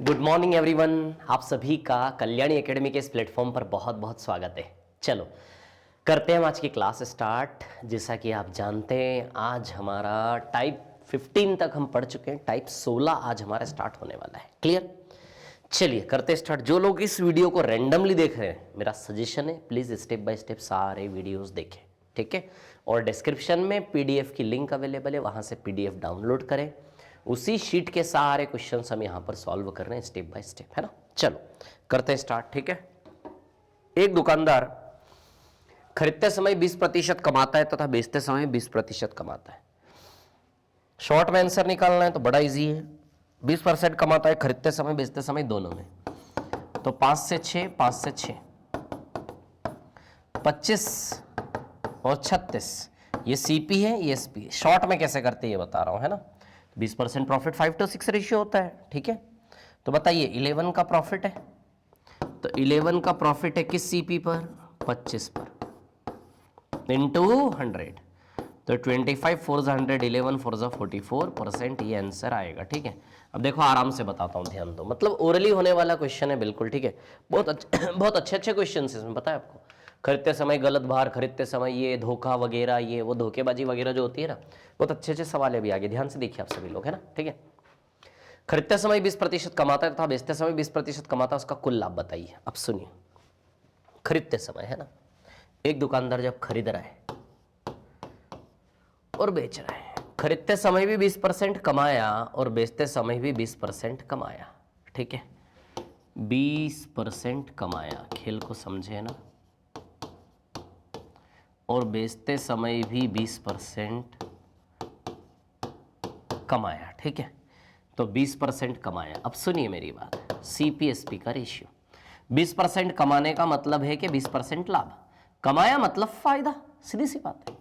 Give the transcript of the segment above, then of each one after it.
Good morning everyone. आप सभी का कल्याणी एकेडमी के इस प्लेटफॉर्म पर बहुत बहुत स्वागत है। चलो करते हैं हम आज की क्लास स्टार्ट। जैसा कि आप जानते हैं आज हमारा टाइप 15 तक हम पढ़ चुके हैं, टाइप 16 आज हमारा स्टार्ट होने वाला है। क्लियर? चलिए करते स्टार्ट। जो लोग इस वीडियो को रैंडमली देख रहे हैं, मेरा सजेशन है प्लीज स्टेप बाय स्टेप सारे वीडियोस देखें, ठीक है? और डिस्क्रिप्शन में पीडीएफ की लिंक अवेलेबल है, वहां से पीडीएफ डाउनलोड करें। उसी शीट के सारे क्वेश्चंस हम यहां पर सॉल्व कर रहे हैं स्टेप बाय स्टेप, है ना? चलो करते हैं स्टार्ट, ठीक है? एक दुकानदार खरीदते समय 20% कमाता है तथा बेचते समय 20% कमाता है। शॉर्ट में आंसर निकालना है तो बड़ा इजी है। 20% कमाता है खरीदते समय बेचते समय दोनों में, तो 5 से 6, 5 से 6, 25 और 36। ये सीपी है, ये एसपी है। शॉर्ट में कैसे करते हैं ये बता रहा हूं, है ना? 20% प्रॉफिट 5:6 रेशियो होता है, ठीक है? तो बताइए 11 का प्रॉफिट है, तो 11 का प्रॉफिट है किस सीपी पर? 25 पर इंटू 100, तो 25 4 100, 11 4 44%, ये आंसर आएगा, ठीक है? अब देखो आराम से बताता हूं, ध्यान दो। मतलब ओरली होने वाला क्वेश्चन है, बिल्कुल, ठीक है? बहुत अच्छे क्वेश्चन है इसमें, पता है आपको? खरीदते समय गलत भार, खरीदते समय ये धोखा वगैरह, ये वो धोखेबाजी वगैरह जो होती है ना, बहुत अच्छे सवाल है। भी आगे ध्यान से देखिए आप सभी लोग, है ना? ठीक है? खरीदते समय 20% कमाता है तथा बेचते समय 20% कमाता है, उसका कुल लाभ बताइए। अब सुनिए, खरीदते समय, है ना, एक दुकानदार जब खरीद रहा है और बेच रहा है, खरीदते समय भी 20% कमाया और बेचते समय भी 20% कमाया, ठीक है? 20% कमाया, खेल को समझे ना, और बेचते समय भी 20% कमाया, ठीक है? तो 20% कमाया। अब सुनिए मेरी बात, सीपीएसपी का रेशियो। 20% कमाने का मतलब है कि 20% लाभ, कमाया मतलब फायदा, सीधी सी बात है।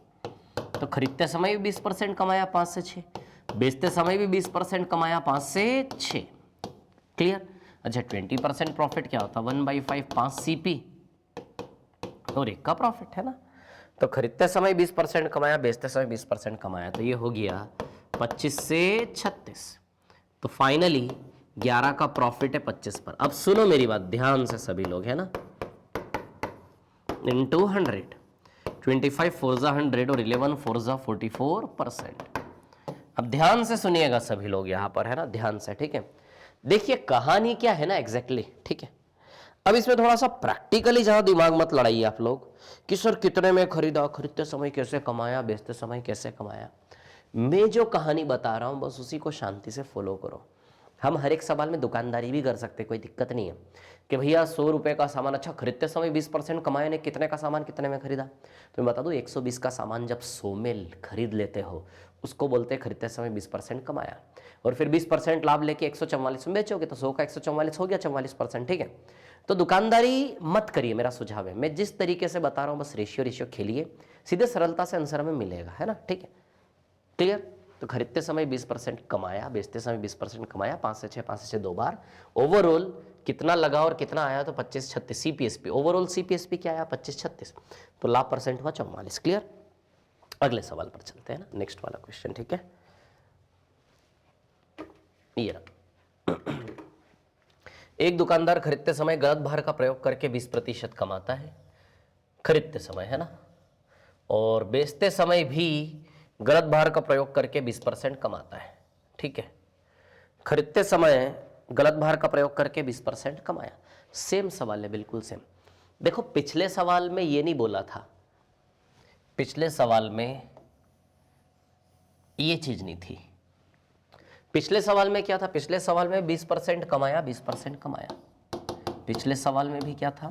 तो खरीदते समय भी 20% कमाया 5 से 6, बेचते समय भी 20% कमाया 5 से 6। क्लियर? अच्छा, 20% प्रॉफिट क्या होता? 1/5, 5 सीपी और 1 का प्रॉफिट, है ना? तो खरीदते समय 20% कमाया, बेचते समय 20% कमाया, तो ये हो गया 25 से 36। तो फाइनली 11 का प्रॉफिट है 25 पर। अब सुनो मेरी बात ध्यान से सभी लोग, है ना? इंटू 100, 25 4 100 और 11 4 44%। अब ध्यान से सुनिएगा सभी लोग यहां पर, है ना? ध्यान से, ठीक है? देखिए कहानी क्या है ना एग्जैक्टली, ठीक है? अब इसमें थोड़ा सा प्रैक्टिकली जहां दिमाग मत लड़ाइए आप लोग कि सर कितने में खरीदा, खरीदते समय कैसे कमाया, बेचते समय कैसे कमाया। मैं जो कहानी बता रहा हूं बस उसी को शांति से फॉलो करो। हम हर एक सवाल में दुकानदारी भी कर सकते, कोई दिक्कत नहीं है कि भैया 100 रुपये का सामान, अच्छा खरीदते समय 20% कमाया ने, कितने का सामान कितने में खरीदा? तो मैं बता दूं 120 का सामान जब 100 में खरीद लेते हो उसको बोलते हैं खरीदते समय 20% कमाया, और फिर 20% लाभ लेके 144 में बेचोगे तो 100 का 144 हो गया 44%, ठीक है? तो दुकानदारी मत करिए, मेरा सुझाव है। मैं जिस तरीके से बता रहा हूँ बस रेशियो खेलिए, सीधे सरलता से आंसर हमें मिलेगा, है ना? ठीक है? क्लियर? तो खरीदते समय 20% कमाया, बेचते समय 20% कमाया, 5 से 6, 5 से 6 दो बार। ओवरऑल कितना लगा और कितना आया? तो 25 36 सीपीएसपी। ओवरऑल सीपीएसपी क्या आया? 25 36। तो लाभ परसेंट हुआ 44। क्लियर? अगले सवाल पर चलते हैं ना, नेक्स्ट वाला क्वेश्चन, ठीक है? ये रहा। एक दुकानदार खरीदते समय गलत भार का प्रयोग करके 20% कमाता है, खरीदते समय, है ना? और बेचते समय भी गलत भार का प्रयोग करके 20% कमाता है, ठीक है? खरीदते समय गलत भार का प्रयोग करके 20% कमाया। सेम सवाल है, बिल्कुल सेम। देखो पिछले सवाल में ये नहीं बोला था, पिछले सवाल में ये चीज नहीं थी। पिछले सवाल में क्या था? पिछले सवाल में 20% कमाया, 20% कमाया। पिछले सवाल में भी क्या था?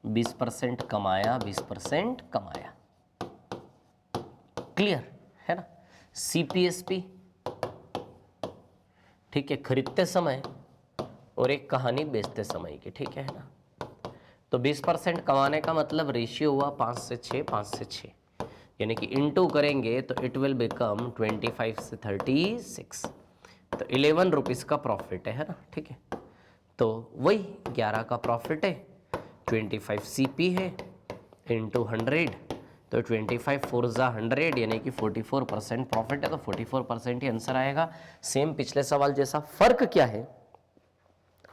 20% कमाया, 20% कमाया। क्लियर है ना? सीपीएसपी, ठीक है, खरीदते समय, और एक कहानी बेचते समय की, ठीक है ना? तो 20% कमाने का मतलब रेशियो हुआ 5 से 6, 5 से 6, यानी कि इनटू करेंगे तो इट विल बिकम 25 से 36। तो 11 रुपीज़ का प्रॉफिट है ना? ठीक है? तो वही 11 का प्रॉफिट है, 25 सीपी है, इंटू 100, तो 25 फोर्जा 100 यानी कि 44% प्रॉफिट है, तो 44% ही आंसर आएगा। सेम पिछले सवाल जैसा। फर्क क्या है,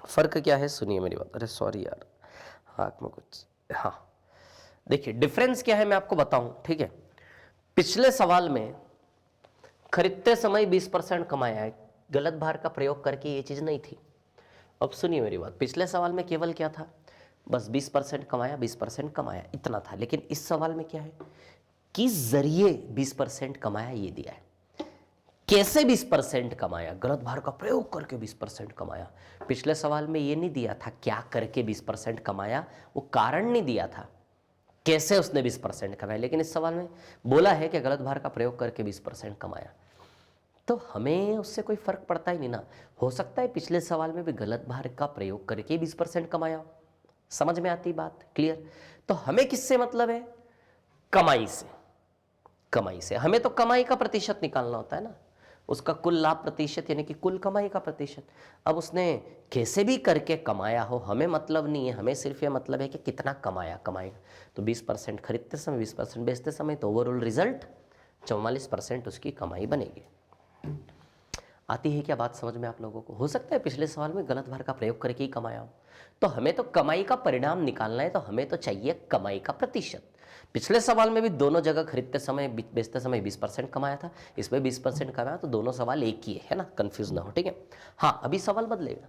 फर्क क्या है, सुनिए मेरी बात। अरे सॉरी यार, हाथ में कुछ, हाँ देखिए डिफरेंस क्या है मैं आपको बताऊं, ठीक है। पिछले सवाल में खरीदते समय 20% कमाया है, गलत भार का प्रयोग करके ये चीज नहीं थी। अब सुनिए मेरी बात, पिछले सवाल में केवल क्या था, बस 20% कमाया, 20% कमाया, इतना था। लेकिन इस सवाल में क्या है, किस जरिए 20% कमाया ये दिया है, कैसे 20% कमाया, गलत भार का प्रयोग करके 20% कमाया। पिछले सवाल में ये नहीं दिया था क्या करके 20% कमाया, वो कारण नहीं दिया था कैसे उसने 20% कमाया। लेकिन इस सवाल में बोला है कि गलत भार का प्रयोग करके 20% कमाया, तो हमें उससे कोई फर्क पड़ता ही नहीं ना। हो सकता है पिछले सवाल में भी गलत भार का प्रयोग करके 20% कमाया। समझ में आती बात, क्लियर। तो हमें किससे मतलब है, कमाई से। कमाई से हमें तो कमाई का प्रतिशत निकालना होता है ना, उसका कुल लाभ प्रतिशत यानी कि कुल कमाई का प्रतिशत। अब उसने कैसे भी करके कमाया हो हमें मतलब नहीं है, हमें सिर्फ ये मतलब है कि कितना कमाया, कमाएगा। तो 20% खरीदते समय, 20% बेचते समय, तो ओवरऑल रिजल्ट 44% उसकी कमाई बनेगी। आती है क्या बात समझ में आप लोगों को। हो सकता है पिछले सवाल में गलत भार का प्रयोग करके ही कमाया हो, तो हमें तो कमाई का परिणाम निकालना है, तो हमें तो चाहिए कमाई का प्रतिशत। पिछले सवाल में भी दोनों जगह खरीदते समय बेचते समय 20% कमाया था, इसमें 20% कमाया, तो दोनों सवाल एक ही है ना, कंफ्यूज ना हो, ठीक है। हाँ अभी सवाल बदलेगा,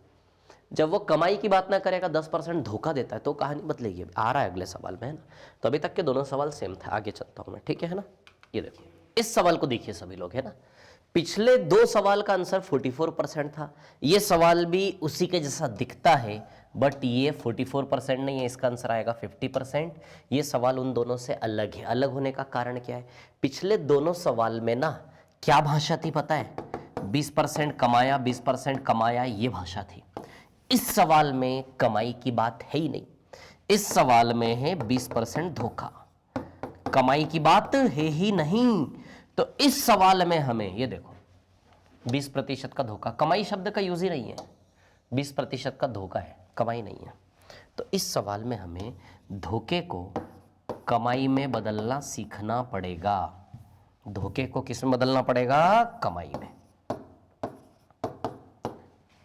जब वो कमाई की बात ना करेगा, 10% धोखा देता है, तो कहानी बदलेगी। आ रहा है अगले सवाल में, है ना। तो अभी तक के दोनों सवाल सेम थे, आगे चलता हूं मैं, ठीक है ना। ये देखिए इस सवाल को देखिए सभी लोग, है ना। पिछले दो सवाल का आंसर 44% था, ये सवाल भी उसी के जैसा दिखता है, बट ये 44% नहीं है, इसका आंसर आएगा 50%। ये सवाल उन दोनों से अलग है। अलग होने का कारण क्या है, पिछले दोनों सवाल में ना क्या भाषा थी पता है, 20% कमाया, 20% कमाया, ये भाषा थी। इस सवाल में कमाई की बात है ही नहीं, इस सवाल में है 20% धोखा, कमाई की बात है ही नहीं। तो इस सवाल में हमें ये देखो 20% का धोखा, कमाई शब्द का यूज ही नहीं है, 20% का धोखा है, कमाई नहीं है। तो इस सवाल में हमें धोखे को कमाई में बदलना सीखना पड़ेगा। धोखे को किस में बदलना पड़ेगा, कमाई में।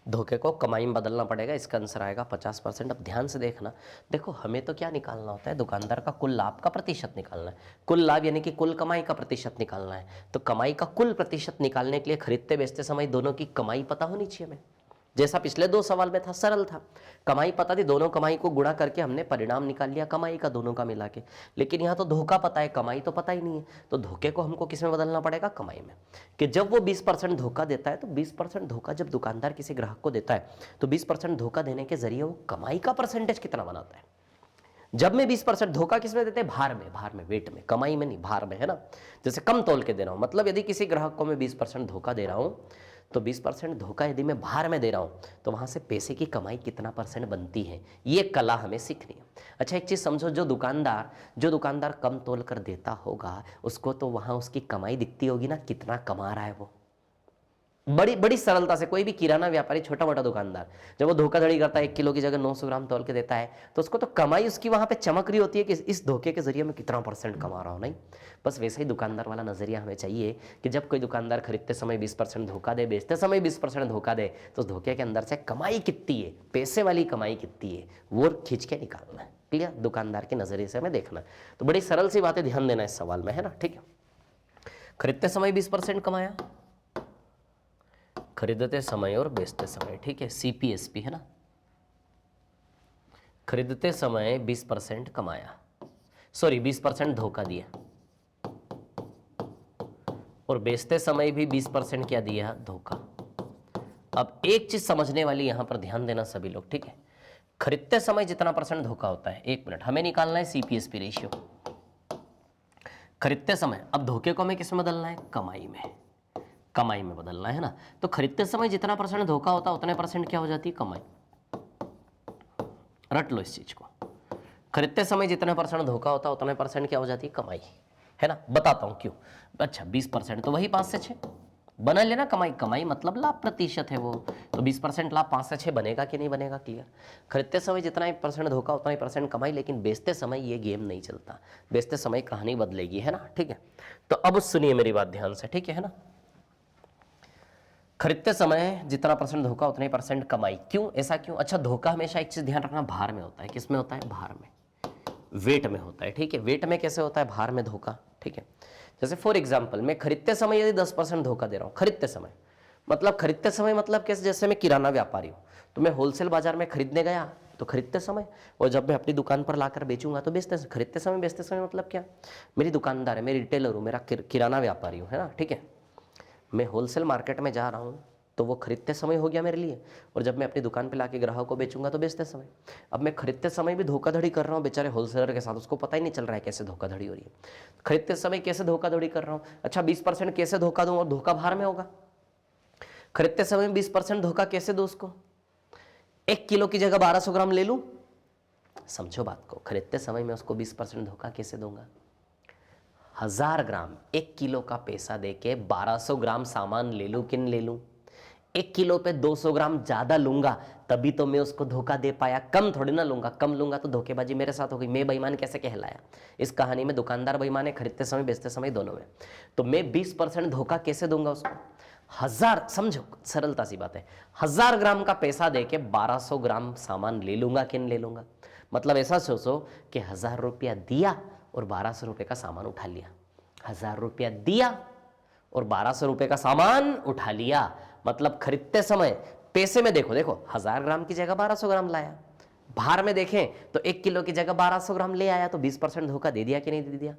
धोखे को कमाई में बदलना पड़ेगा, इसका आंसर आएगा 50%। अब ध्यान से देखना, देखो हमें तो क्या निकालना होता है, दुकानदार का कुल लाभ का प्रतिशत निकालना है। कुल लाभ यानी कि कुल कमाई का प्रतिशत निकालना है। तो कमाई का कुल प्रतिशत निकालने के लिए खरीदते बेचते समय दोनों की कमाई पता होनी चाहिए हमें, जैसा पिछले दो सवाल में था, सरल था। कमाई पता थी, दोनों कमाई को गुणा करके हमने परिणाम निकाल लिया कमाई का, दोनों का मिला के। लेकिन यहाँ तो धोखा पता है, कमाई तो पता ही नहीं है। तो धोखे को हमको किस में बदलना पड़ेगा, कमाई में। कि जब वो 20% धोखा देता है, तो 20% धोखा जब दुकानदार किसी ग्राहक को देता है, तो 20% धोखा देने के जरिए वो कमाई का परसेंटेज कितना बनाता है। जब मैं 20% धोखा किस में देते हैं, भार में, भार में, वेट में, कमाई में नहीं, भार में, है ना। जैसे कम तोल के दे रहा हूं, मतलब यदि किसी ग्राहक को मैं 20% धोखा दे रहा हूं, तो 20% धोखा यदि मैं भार में दे रहा हूं, तो वहां से पैसे की कमाई कितना % बनती है, ये कला हमें सीखनी है। अच्छा एक चीज समझो, जो दुकानदार कम तोल कर देता होगा, उसको तो वहां उसकी कमाई दिखती होगी ना, कितना कमा रहा है वो। बड़ी बड़ी सरलता से कोई भी किराना व्यापारी, छोटा मोटा दुकानदार, जब वो धोखाधड़ी करता है, 1 किलो की जगह 900 ग्राम तोल के देता है, तो उसको तो कमाई उसकी वहां पे चमक रही होती है कि इस धोखे के जरिए मैं कितना % कमा रहा हूं। नहीं, बस वैसे ही दुकानदार वाला नजरिया हमें चाहिए कि जब कोई दुकानदार खरीदते समय 20% धोखा दे, बेचते समय 20% धोखा दे, तो उस धोखे के अंदर से कमाई कितनी है, पैसे वाली कमाई कितनी है, वो खींच के निकालना है। क्लियर, दुकानदार के नजरिए से हमें देखना है। तो बड़ी सरल सी बातें ध्यान देना इस सवाल में, है ना, ठीक है। खरीदते समय 20% कमाया, खरीदते समय और बेचते समय, ठीक है, CPSP, है ना। खरीदते समय 20% कमाया, सॉरी 20% धोखा दिया, और बेचते समय भी 20% क्या दिया, धोखा। अब एक चीज समझने वाली यहां पर ध्यान देना सभी लोग, ठीक है। खरीदते समय जितना % धोखा होता है, 1 मिनट, हमें निकालना है CPSP रेशियो। खरीदते समय, अब धोखे को हमें किस में बदलना है, कमाई में, कमाई में बदलना है ना। तो खरीदते समय जितना % धोखा होता है, उतने % क्या हो जाती है, कमाई। रट लो इस चीज को, खरीदते समय जितने % धोखा होता है, उतने % क्या हो जाती है, कमाई, है ना। बताता हूं क्यों। अच्छा 20% तो वही 5 से 6, बना लेना कमाई, कमाई मतलब लाभ प्रतिशत है वो, तो 20% लाभ 5 से 6 बनेगा कि नहीं बनेगा, क्लियर। खरीदते समय जितना ही % धोखा उतना ही % कमाई, लेकिन बेचते समय ये गेम नहीं चलता, बेचते समय कहानी बदलेगी, है ना, ठीक है। तो अब सुनिए मेरी बात ध्यान से, ठीक है ना। खरीदते समय जितना % धोखा उतना ही % कमाई, क्यों, ऐसा क्यों? अच्छा, धोखा हमेशा एक चीज ध्यान रखना, भार में होता है। किस में होता है? भार में, वेट में होता है, ठीक है। वेट में कैसे होता है? भार में धोखा, ठीक है। जैसे फॉर एग्जांपल मैं खरीदते समय यदि 10% धोखा दे रहा हूं, खरीदते समय मतलब कैसे? जैसे मैं किराना व्यापारी हूं, तो मैं होलसेल बाजार में खरीदने गया तो खरीदते समय, और जब मैं अपनी दुकान पर लाकर बेचूंगा तो बेचते समय। खरीदते समय बेचते समय मतलब क्या? मेरी दुकानदार है, मैं रिटेलर हूं, मेरा किराना व्यापारी हूं, है ना, ठीक है। मैं होलसेल मार्केट में जा रहा हूं तो वो खरीदते समय हो गया मेरे लिए, और जब मैं अपनी दुकान पे लाके ग्राहक को बेचूंगा तो बेचते समय। अब मैं खरीदते समय भी धोखाधड़ी कर रहा हूँ बेचारे होलसेलर के साथ, उसको पता ही नहीं चल रहा है कैसे धोखाधड़ी हो रही है। खरीदते समय कैसे धोखाधड़ी कर रहा हूँ? अच्छा, 20% कैसे धोखा दूं और धोखा भार में होगा? खरीदते समय 20% धोखा कैसे दूं उसको? 1 किलो की जगह 1200 ग्राम ले लूं? समझो बात को, खरीदते समय मैं उसको 20% धोखा कैसे दूंगा? 1000 ग्राम 1 किलो का पैसा देके 1200 ग्राम सामान ले लूं कि नहीं ले लूं? 1 किलो पे 200 ग्राम ज्यादा लूंगा तभी तो मैं उसको धोखा दे पाया, कम थोड़ी ना लूंगा। कम लूंगा तो धोखेबाजी मेरे साथ हो गई, मैं बेईमान कैसे कहलाया? इस कहानी में दुकानदार बेईमान है, खरीदते समय बेचते समय दोनों में। तो मैं 20% धोखा कैसे दूंगा उसको? 1000, समझो सरलता सी बात है, 1000 ग्राम का पैसा देके 1200 ग्राम सामान ले लूंगा कि नहीं ले लूंगा? मतलब ऐसा सोचो कि 1000 रुपया दिया और 1200 रुपये का सामान उठा लिया। 1000 रुपया दिया और 1200 रुपये का सामान उठा लिया, मतलब खरीदते समय पैसे में देखो 1000 ग्राम की जगह 1200 ग्राम लाया। भार में देखें तो 1 किलो की जगह 1200 ग्राम ले आया, तो 20% धोखा दे दिया कि नहीं दे दिया?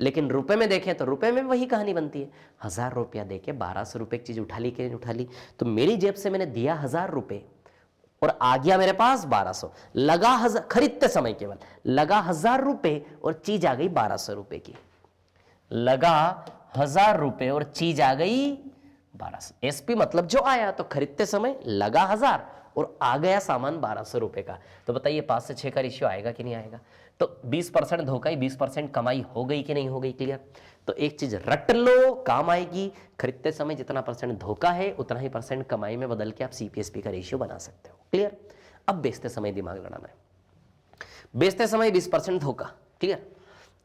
लेकिन रुपए में देखें तो रुपए में वही कहानी बनती है, 1000 रुपया देके 1200 रुपये की चीज उठा ली कि नहीं उठा ली? तो मेरी जेब से मैंने दिया 1000 रुपये और आ गया मेरे पास 1200, लगा 1000, खरीदते समय केवल लगा 1000 रुपये और चीज आ गई 1200 रुपये की। लगा 1000 रुपये और चीज आ गई 1200। एसपी मतलब जो आया, तो खरीदते समय लगा 1000 और आ गया सामान 1200 रुपये का। तो बताइए 5 से 6 का रेशियो आएगा कि नहीं आएगा? तो 20% धोखा ही 20% कमाई हो गई कि नहीं हो गई, क्लियर। तो एक चीज रट लो, काम आएगी, खरीदते समय जितना % धोखा है उतना ही % कमाई में बदल के आप सीपीएसपी का रेशियो बना सकते हो, क्लियर। अब बेचते समय दिमाग लड़ाना है। बेचते समय 20% धोखा, क्लियर।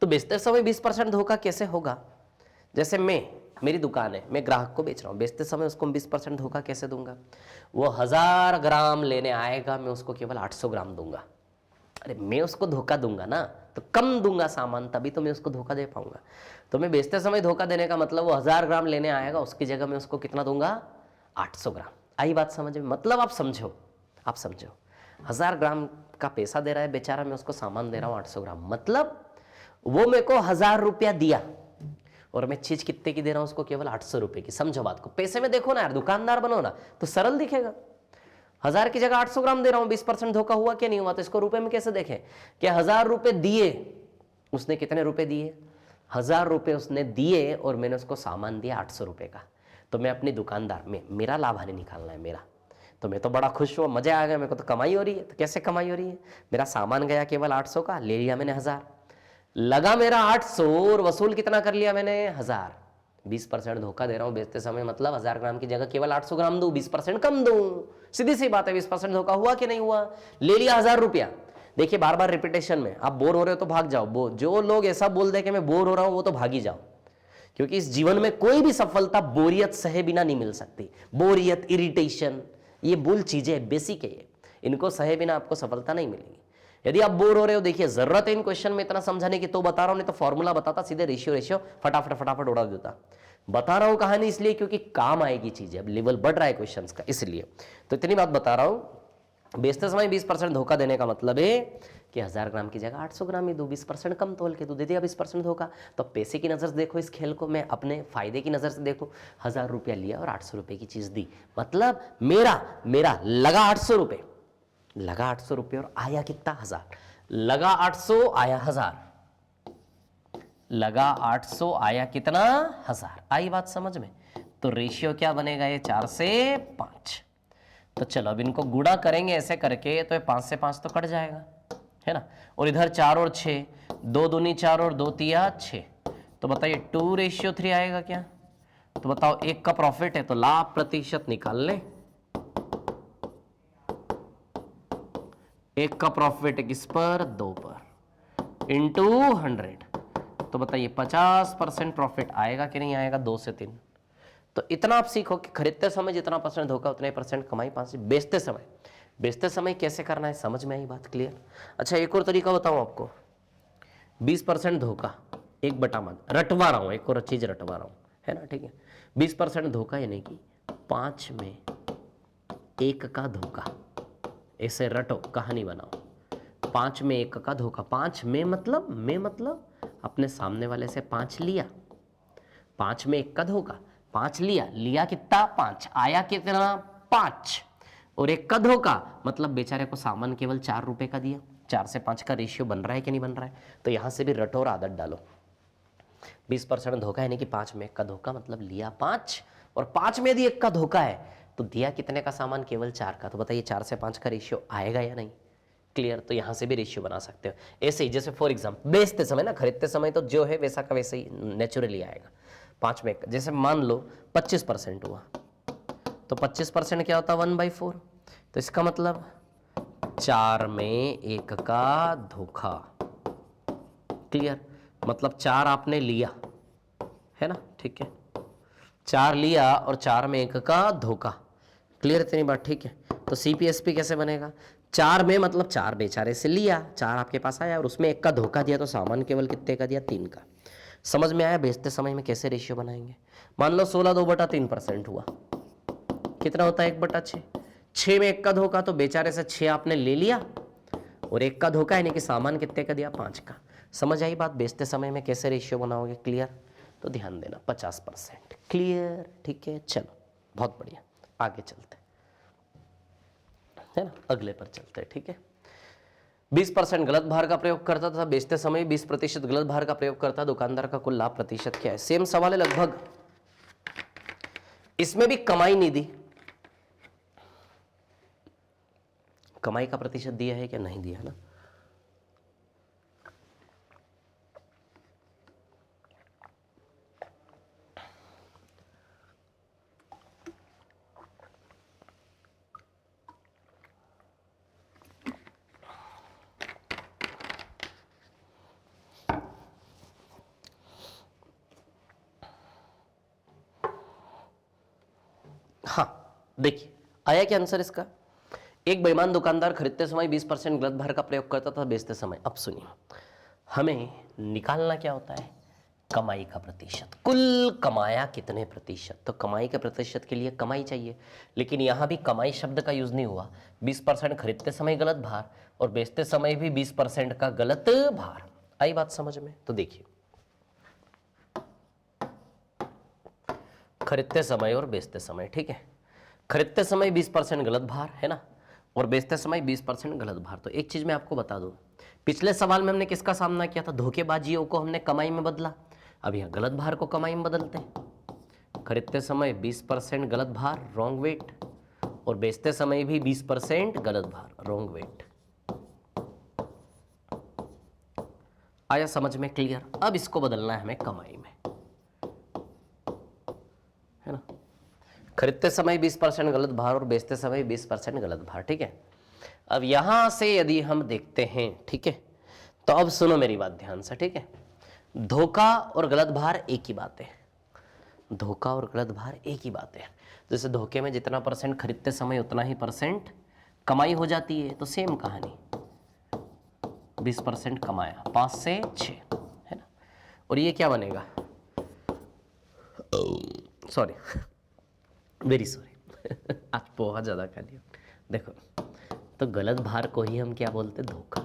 तो बेचते समय 20% धोखा कैसे होगा? जैसे मेरी दुकान है, मैं ग्राहक को बेच रहा हूं, बेचते समय उसको 20% धोखा कैसे दूंगा? वो 1000 ग्राम लेने आएगा, मैं उसको केवल 800 ग्राम दूंगा। अरे मैं उसको धोखा दूंगा ना, तो कम दूंगा सामान, तभी तो मैं उसको धोखा दे पाऊंगा। तो मैं बेचते समय धोखा देने का मतलब, वो 1000 ग्राम लेने आएगा, उसकी जगह मैं उसको कितना दूंगा? 800 ग्राम। आई बात समझ में? मतलब आप समझो 1000 ग्राम का पैसा दे रहा है बेचारा, मैं उसको सामान दे रहा हूं 800 ग्राम, मतलब वो मेरे को 1000 रुपया दिया और मैं चीज कितने की दे रहा हूं उसको? केवल 800 रुपए की। समझो बात को, पैसे में देखो ना यार, दुकानदार बनो ना तो सरल दिखेगा। 1000 की जगह 800 ग्राम दे रहा हूं, 20% धोखा हुआ क्या नहीं हुआ? तो इसको रुपए में कैसे देखें कि 1000 रुपए दिए, उसने कितने रुपए दिए? 1000 रुपए उसने दिए और मैंने उसको सामान दिया 800 रुपए का। तो मैं अपनी दुकानदार में मेरा लाभ हानि निकालना है मेरा, तो मैं तो बड़ा खुश हुआ, मजा आ गया, मेरे को तो कमाई हो रही है। तो कैसे कमाई हो रही है? मेरा सामान गया केवल 800 का, ले लिया मैंने 1000, लगा मेरा 800 और वसूल कितना कर लिया मैंने? 1000। 20% धोखा दे रहा हूं बेचते समय, मतलब 1000 ग्राम की जगह केवल 800 ग्राम दूं, 20% कम दूं। सीधी सी बात है, 20% धोखा हुआ कि नहीं हुआ? ले लिया 1000 रुपया। देखिए बार बार रिपीटेशन में, आप बोर हो रहे हो तो भाग जाओ, जो लोग ऐसा बोल दे कि मैं बोर हो रहा हूं वो तो भागी जाओ, क्योंकि इस जीवन में कोई भी सफलता बोरियत सहे बिना नहीं मिल सकती। बोरियत, इरिटेशन, ये मूल चीजें बेसिक है, ये इनको सहे बिना आपको सफलता नहीं मिलेगी। यदि आप बोर हो रहे हो, देखिए जरूरत है इन क्वेश्चन में इतना समझाने की तो बता रहा हूं, नहीं तो फॉर्मूला बताता सीधे रेशियो फटाफट उड़ा देता। बता रहा हूं कहानी इसलिए क्योंकि काम आएगी चीजें, अब लेवल बढ़ रहा है क्वेश्चंस का, इसलिए तो इतनी बात बता रहा हूं। बेचते समय 20% धोखा देने का मतलब है कि 1000 ग्राम की जगह 800 ग्राम ही दो, 20% कम तोल के दो, दे दिया 20% धोखा। तो पैसे की नजर से देखो इस खेल को, मैं अपने फायदे की नजर से देखो, 1000 रुपया लिया और 800 रुपये की चीज दी, मतलब मेरा लगा 800 रुपये, लगा 800 रुपये और आया कितना? 1000। लगा 800 आया 1000, लगा 800 आया कितना? 1000। आई बात समझ में? तो रेशियो क्या बनेगा? ये 4 से 5। तो चलो अब इनको गुणा करेंगे ऐसे करके, तो ये 5 से 5 तो कट जाएगा, है ना। और इधर 4 और 6, 2 दूनी 4 और 2 तिया 6, तो बताइए 2:3 आएगा क्या? तो बताओ, 1 का प्रॉफिट है तो लाभ प्रतिशत निकाल ले। 1 का प्रॉफिट है किस पर? 2 पर, इंटू 100। तो बताइए 50% प्रॉफिट आएगा कि नहीं आएगा? 2 से 3। तो इतना आप सीखो कि खरीदते समय जितना परसेंट धोखा उतने परसेंट कमाई, 5। बेचते समय कैसे करना है, समझ में आई बात? क्लियर। अच्छा, एक और तरीका बताऊं आपको। 20% धोखा, 1/5 रटवा रहा हूं, एक और चीज रटवा रहा हूं, है ना, ठीक है। 20% धोखा यानी कि 5 में 1 का धोखा। ऐसे रटो, कहानी बनाओ। 5 में 1 का धोखा। 5 में मतलब अपने सामने वाले से 5 लिया। 5 में 1 का धोखा, 5 लिया कितना? 5। आया कितना? 5। और 1 का धोखा मतलब बेचारे को सामान केवल 4 रुपए का दिया। 4 से 5 का रेशियो बन रहा है कि नहीं बन रहा है? तो यहां से भी रटो और आदत डालो। 20% धोखा यानी कि 5 में 1 का धोखा, मतलब लिया 5, और 5 में यदि 1 का धोखा है तो दिया कितने का सामान? केवल 4 का। तो बताइए 4 से 5 का रेशियो आएगा या नहीं? क्लियर। तो यहां से भी रेशियो बना सकते हो ऐसे ही। जैसे फॉर एग्जाम्पल बेचते समय ना, खरीदते समय तो जो है वैसा का वैसे ही नेचुरली आएगा। 5 में 1, जैसे मान लो 25% हुआ, तो 25% क्या होता है? 1/4। तो इसका मतलब 4 में 1 का धोखा। क्लियर। मतलब 4 आपने लिया, है ना, ठीक है। 4 लिया और 4 में 1 का धोखा। क्लियर इतनी बात? ठीक है। तो CPSP कैसे बनेगा? 4 में मतलब 4 बेचारे से लिया, 4 आपके पास आया और उसमें 1 का धोखा दिया, तो सामान केवल कितने का दिया? 3 का। समझ में आया? बेचते समय में कैसे रेशियो बनाएंगे। मान लो 16 2/3% हुआ, कितना होता है? 1/6। 6 में 1 का धोखा, तो बेचारे से 6 आपने ले लिया और 1 का धोखा यानी कि सामान कितने का दिया? 5 का। समझ आई बात? बेचते समय में कैसे रेशियो बनाओगे। क्लियर। तो ध्यान देना 50%। क्लियर, ठीक है। चलो बहुत बढ़िया, आगे चलते है ना, अगले पर चलते हैं, ठीक है। 20% गलत भार का प्रयोग करता था बेचते समय, 20% गलत भार का प्रयोग करता, दुकानदार का कुल लाभ प्रतिशत क्या है? सेम सवाल है लगभग, इसमें भी कमाई नहीं दी। कमाई का प्रतिशत दिया है क्या? नहीं दिया, है ना। हाँ, देखिए आया क्या आंसर इसका। एक बेईमान दुकानदार खरीदते समय 20% गलत भार का प्रयोग करता था बेचते समय। अब सुनिए, हमें निकालना क्या होता है? कमाई का प्रतिशत। कुल कमाया कितने प्रतिशत? तो कमाई के प्रतिशत के लिए कमाई चाहिए, लेकिन यहां भी कमाई शब्द का यूज नहीं हुआ। 20% खरीदते समय गलत भार और बेचते समय भी 20% का गलत भार। आई बात समझ में? तो देखिए, खरीदते समय और बेचते समय, ठीक है। खरीदते समय 20% गलत भार, है ना, और बेचते समय 20% गलत भार। तो एक चीज मैं आपको बता दूं, पिछले सवाल में हमने किसका सामना किया था? धोखेबाजियों को हमने कमाई में बदला। अब यहां गलत भार को कमाई में बदलते हैं। खरीदते समय 20% गलत भार, रॉन्ग वेट, और बेचते समय भी 20% गलत भार, रॉन्ग वेट। आया समझ में? क्लियर। अब इसको बदलना है हमें कमाई में, है ना। खरीदते समय 20% गलत भार और बेचते समय 20% गलत भार, ठीक है। अब यहां से यदि हम देखते हैं, ठीक है, तो अब सुनो मेरी बात ध्यान से, ठीक है। धोखा और गलत भार एक ही बात है। धोखा और गलत भार एक ही बात है। जैसे धोखे में जितना परसेंट खरीदते समय उतना ही परसेंट कमाई हो जाती है, तो सेम कहानी, 20% कमाया, 5 से 6, है ना। और ये क्या बनेगा? सॉरी, वेरी सॉरी आज बहुत ज़्यादा खा लिया। देखो, तो गलत भार को ही हम क्या बोलते? धोखा।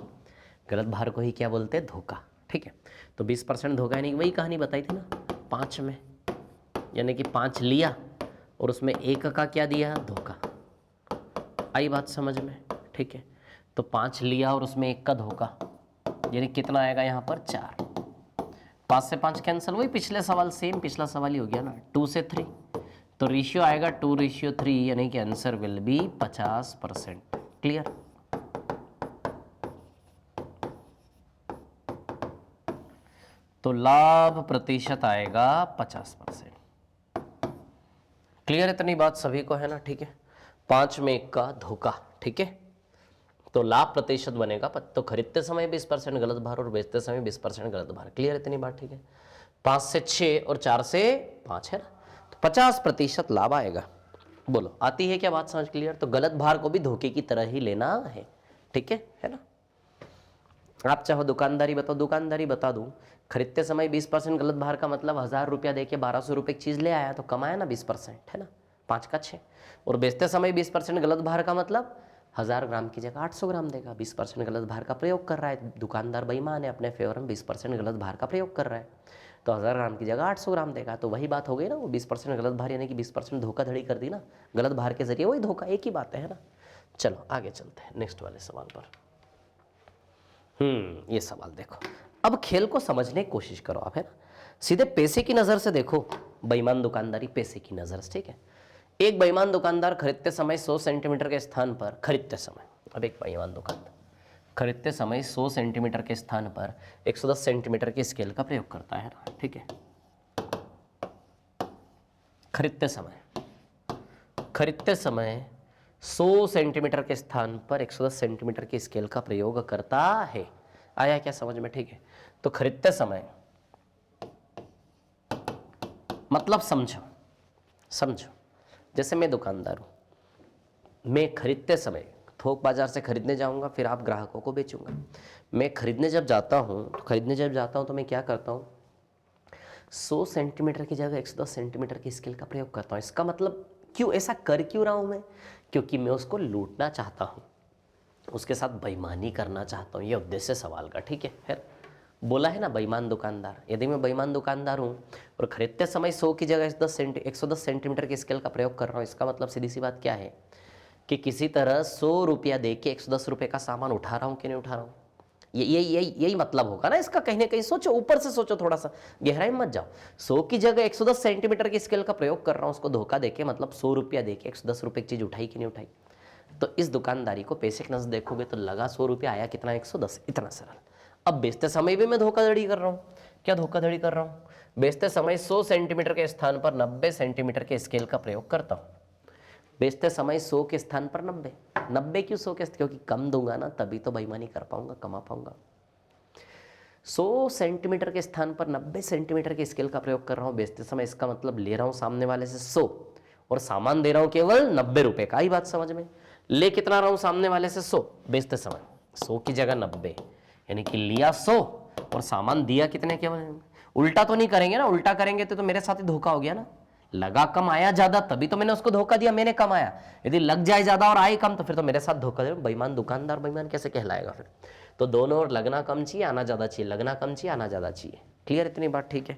गलत भार को ही क्या बोलते? धोखा, ठीक है। तो 20% धोखा यानी वही कहानी बताई थी ना, 5 में, यानी कि 5 लिया और उसमें 1 का क्या दिया? धोखा। आई बात समझ में? ठीक है। तो 5 लिया और उसमें 1 का धोखा, यानी कितना आएगा यहाँ पर? 4। 5 से 5 कैंसिल, वही पिछले सवाल, सेम पिछला सवाल ही हो गया ना, 2 से 3। तो रेशियो आएगा 2:3, यानी कि आंसर विल बी 50%। क्लियर। तो लाभ प्रतिशत आएगा 50%। क्लियर इतनी बात सभी को है ना, ठीक है। 5 में 1 का धोखा, ठीक है। तो लाभ प्रतिशत बनेगा, तो खरीदते समय 20% गलत भार और बेचते समय 20% गलत भार। क्लियर इतनी बात, ठीक है। 5 से 6 और 4 से 5 है ना, तो 50% लाभ आएगा। बोलो आती है क्या बात समझ? क्लियर। तो गलत भार को भी धोखे की तरह ही लेना है, ठीक है ना। आप चाहो दुकानदारी बताओ, दुकानदारी बता दूं, खरीदते समय 20% गलत भार का मतलब 1000 रुपया दे के 1200 रुपये की चीज़ ले आया तो कमाया ना 20%, है ना, 5 का 6। और बेचते समय 20% गलत भार का मतलब 1000 ग्राम की जगह 800 ग्राम देगा। 20% गलत भार का प्रयोग कर रहा है दुकानदार, बेईमान है, अपने फेवर में 20% गलत भार का प्रयोग कर रहा है, तो 1000 ग्राम की जगह 800 ग्राम देगा। तो वही बात हो गई ना, वो 20% गलत भार यानी कि 20% धोखाधड़ी कर दी ना गलत भार के जरिए, वही धोखा, एक ही बात है ना। चलो आगे चलते हैं नेक्स्ट वाले सवाल पर। ये सवाल देखो, अब खेल को समझने की कोशिश करो आप, है ना। सीधे पैसे की नज़र से देखो, बेईमान दुकानदारी पैसे की नज़र से, ठीक है। एक बेईमान दुकानदार खरीदते समय 100 सेंटीमीटर के स्थान पर, खरीदते समय, अब एक बेईमान दुकानदार खरीदते समय 100 सेंटीमीटर के स्थान पर 110 सेंटीमीटर के स्केल का प्रयोग करता है ना, ठीक है। खरीदते समय 100 सेंटीमीटर के स्थान पर 110 सेंटीमीटर के स्केल का प्रयोग करता है। आया क्या समझ में? ठीक है। तो खरीदते समय मतलब समझो, जैसे मैं दुकानदार हूं, मैं खरीदते समय थोक बाजार से खरीदने जाऊंगा, फिर आप ग्राहकों को बेचूंगा। मैं खरीदने जब जाता हूं तो मैं क्या करता हूं, 100 सेंटीमीटर की जगह 110 सेंटीमीटर की स्केल का प्रयोग करता हूं। इसका मतलब क्यों ऐसा कर क्यों रहा हूं मैं? क्योंकि मैं उसको लूटना चाहता हूं, उसके साथ बेईमानी करना चाहता हूं, ये उद्देश्य सवाल का, ठीक है। फिर बोला है ना बेईमान दुकानदार, यदि मैं बेईमान दुकानदार हूं और खरीदते समय 100 की जगह 110 सेंटीमीटर के स्केल का प्रयोग कर रहा हूं, इसका मतलब सीधी सी बात क्या है कि किसी तरह 100 रुपया दे के 110 रुपये का सामान उठा रहा हूं कि नहीं उठा रहा हूं। यही मतलब होगा ना इसका, कहीं ना कहीं सोचो, ऊपर से सोचो, थोड़ा सा गहराई मत जाओ। 100 की जगह 110 सेंटीमीटर की स्केल का प्रयोग कर रहा हूं, उसको धोखा देके, मतलब 100 रुपया देके 110 रुपये की चीज उठाई कि नहीं उठाई। तो इस दुकानदारी को पैसे की नजर देखोगे तो लगा 100 रुपया, आया कितना, 110, इतना सरल। अब बेचते समय भी मैं धोखाधड़ी कर रहा हूं। क्या धोखाधड़ी कर रहा हूं? बेचते समय 100 सेंटीमीटर के स्थान पर 90 सेंटीमीटर के स्केल का प्रयोग करता हूं। बेचते समय 100 के स्थान पर 90 क्यों 100 के? क्योंकि कम दूंगा ना, तभी तो बेईमानी कर पाऊंगा, कमा पाऊंगा। 100 सेंटीमीटर के स्थान पर 90 सेंटीमीटर के स्केल का प्रयोग कर रहा हूं बेचते समय, इसका मतलब ले रहा हूं सामने वाले से 100 और सामान दे रहा हूं केवल 90 रुपए का। ही बात समझ में? ले कितना रहा हूं सामने वाले से? 100 बेचते समय, 100 की जगह 90, यानी कि लिया 100 और सामान दिया कितने केवल। उल्टा तो नहीं करेंगे ना, उल्टा करेंगे तो मेरे साथ ही धोखा हो गया ना। लगा कम आया ज्यादा, तभी तो मैंने उसको धोखा दिया, मैंने कम आया। यदि लग जाए ज्यादा और आए कम तो फिर तो मेरे साथ धोखा दे। बेईमान दुकानदार बेईमान कैसे कहलाएगा फिर? तो दोनों ओर लगना कम चाहिए, आना ज्यादा चाहिए, लगना कम चाहिए, आना ज्यादा चाहिए। क्लियर इतनी बात? ठीक है।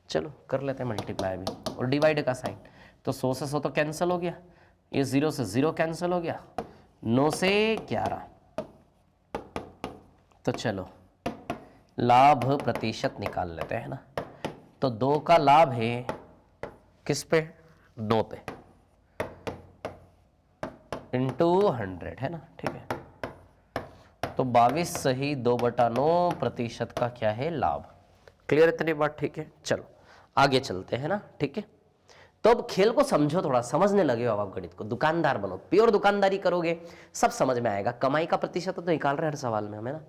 चलो कर लेते हैं मल्टीप्लाई भी और डिवाइड का साइन। तो 100 से 100 तो कैंसिल हो गया, ये 0 से 0 कैंसिल हो गया, 9 से 11। तो चलो लाभ प्रतिशत निकाल लेते हैं ना। तो 2 का लाभ है किस पे? 2 पे इंटू 100, है ना, ठीक है। तो 22 सही 2/9% का क्या है? लाभ। क्लियर इतनी बात? ठीक है। चलो आगे चलते हैं ना, ठीक है। तो अब खेल को समझो, थोड़ा समझने लगे हो अब आप गणित को, दुकानदार बनो, प्योर दुकानदारी करोगे, सब समझ में आएगा। कमाई का प्रतिशत तो निकाल रहे हैं हर सवाल में हमें ना।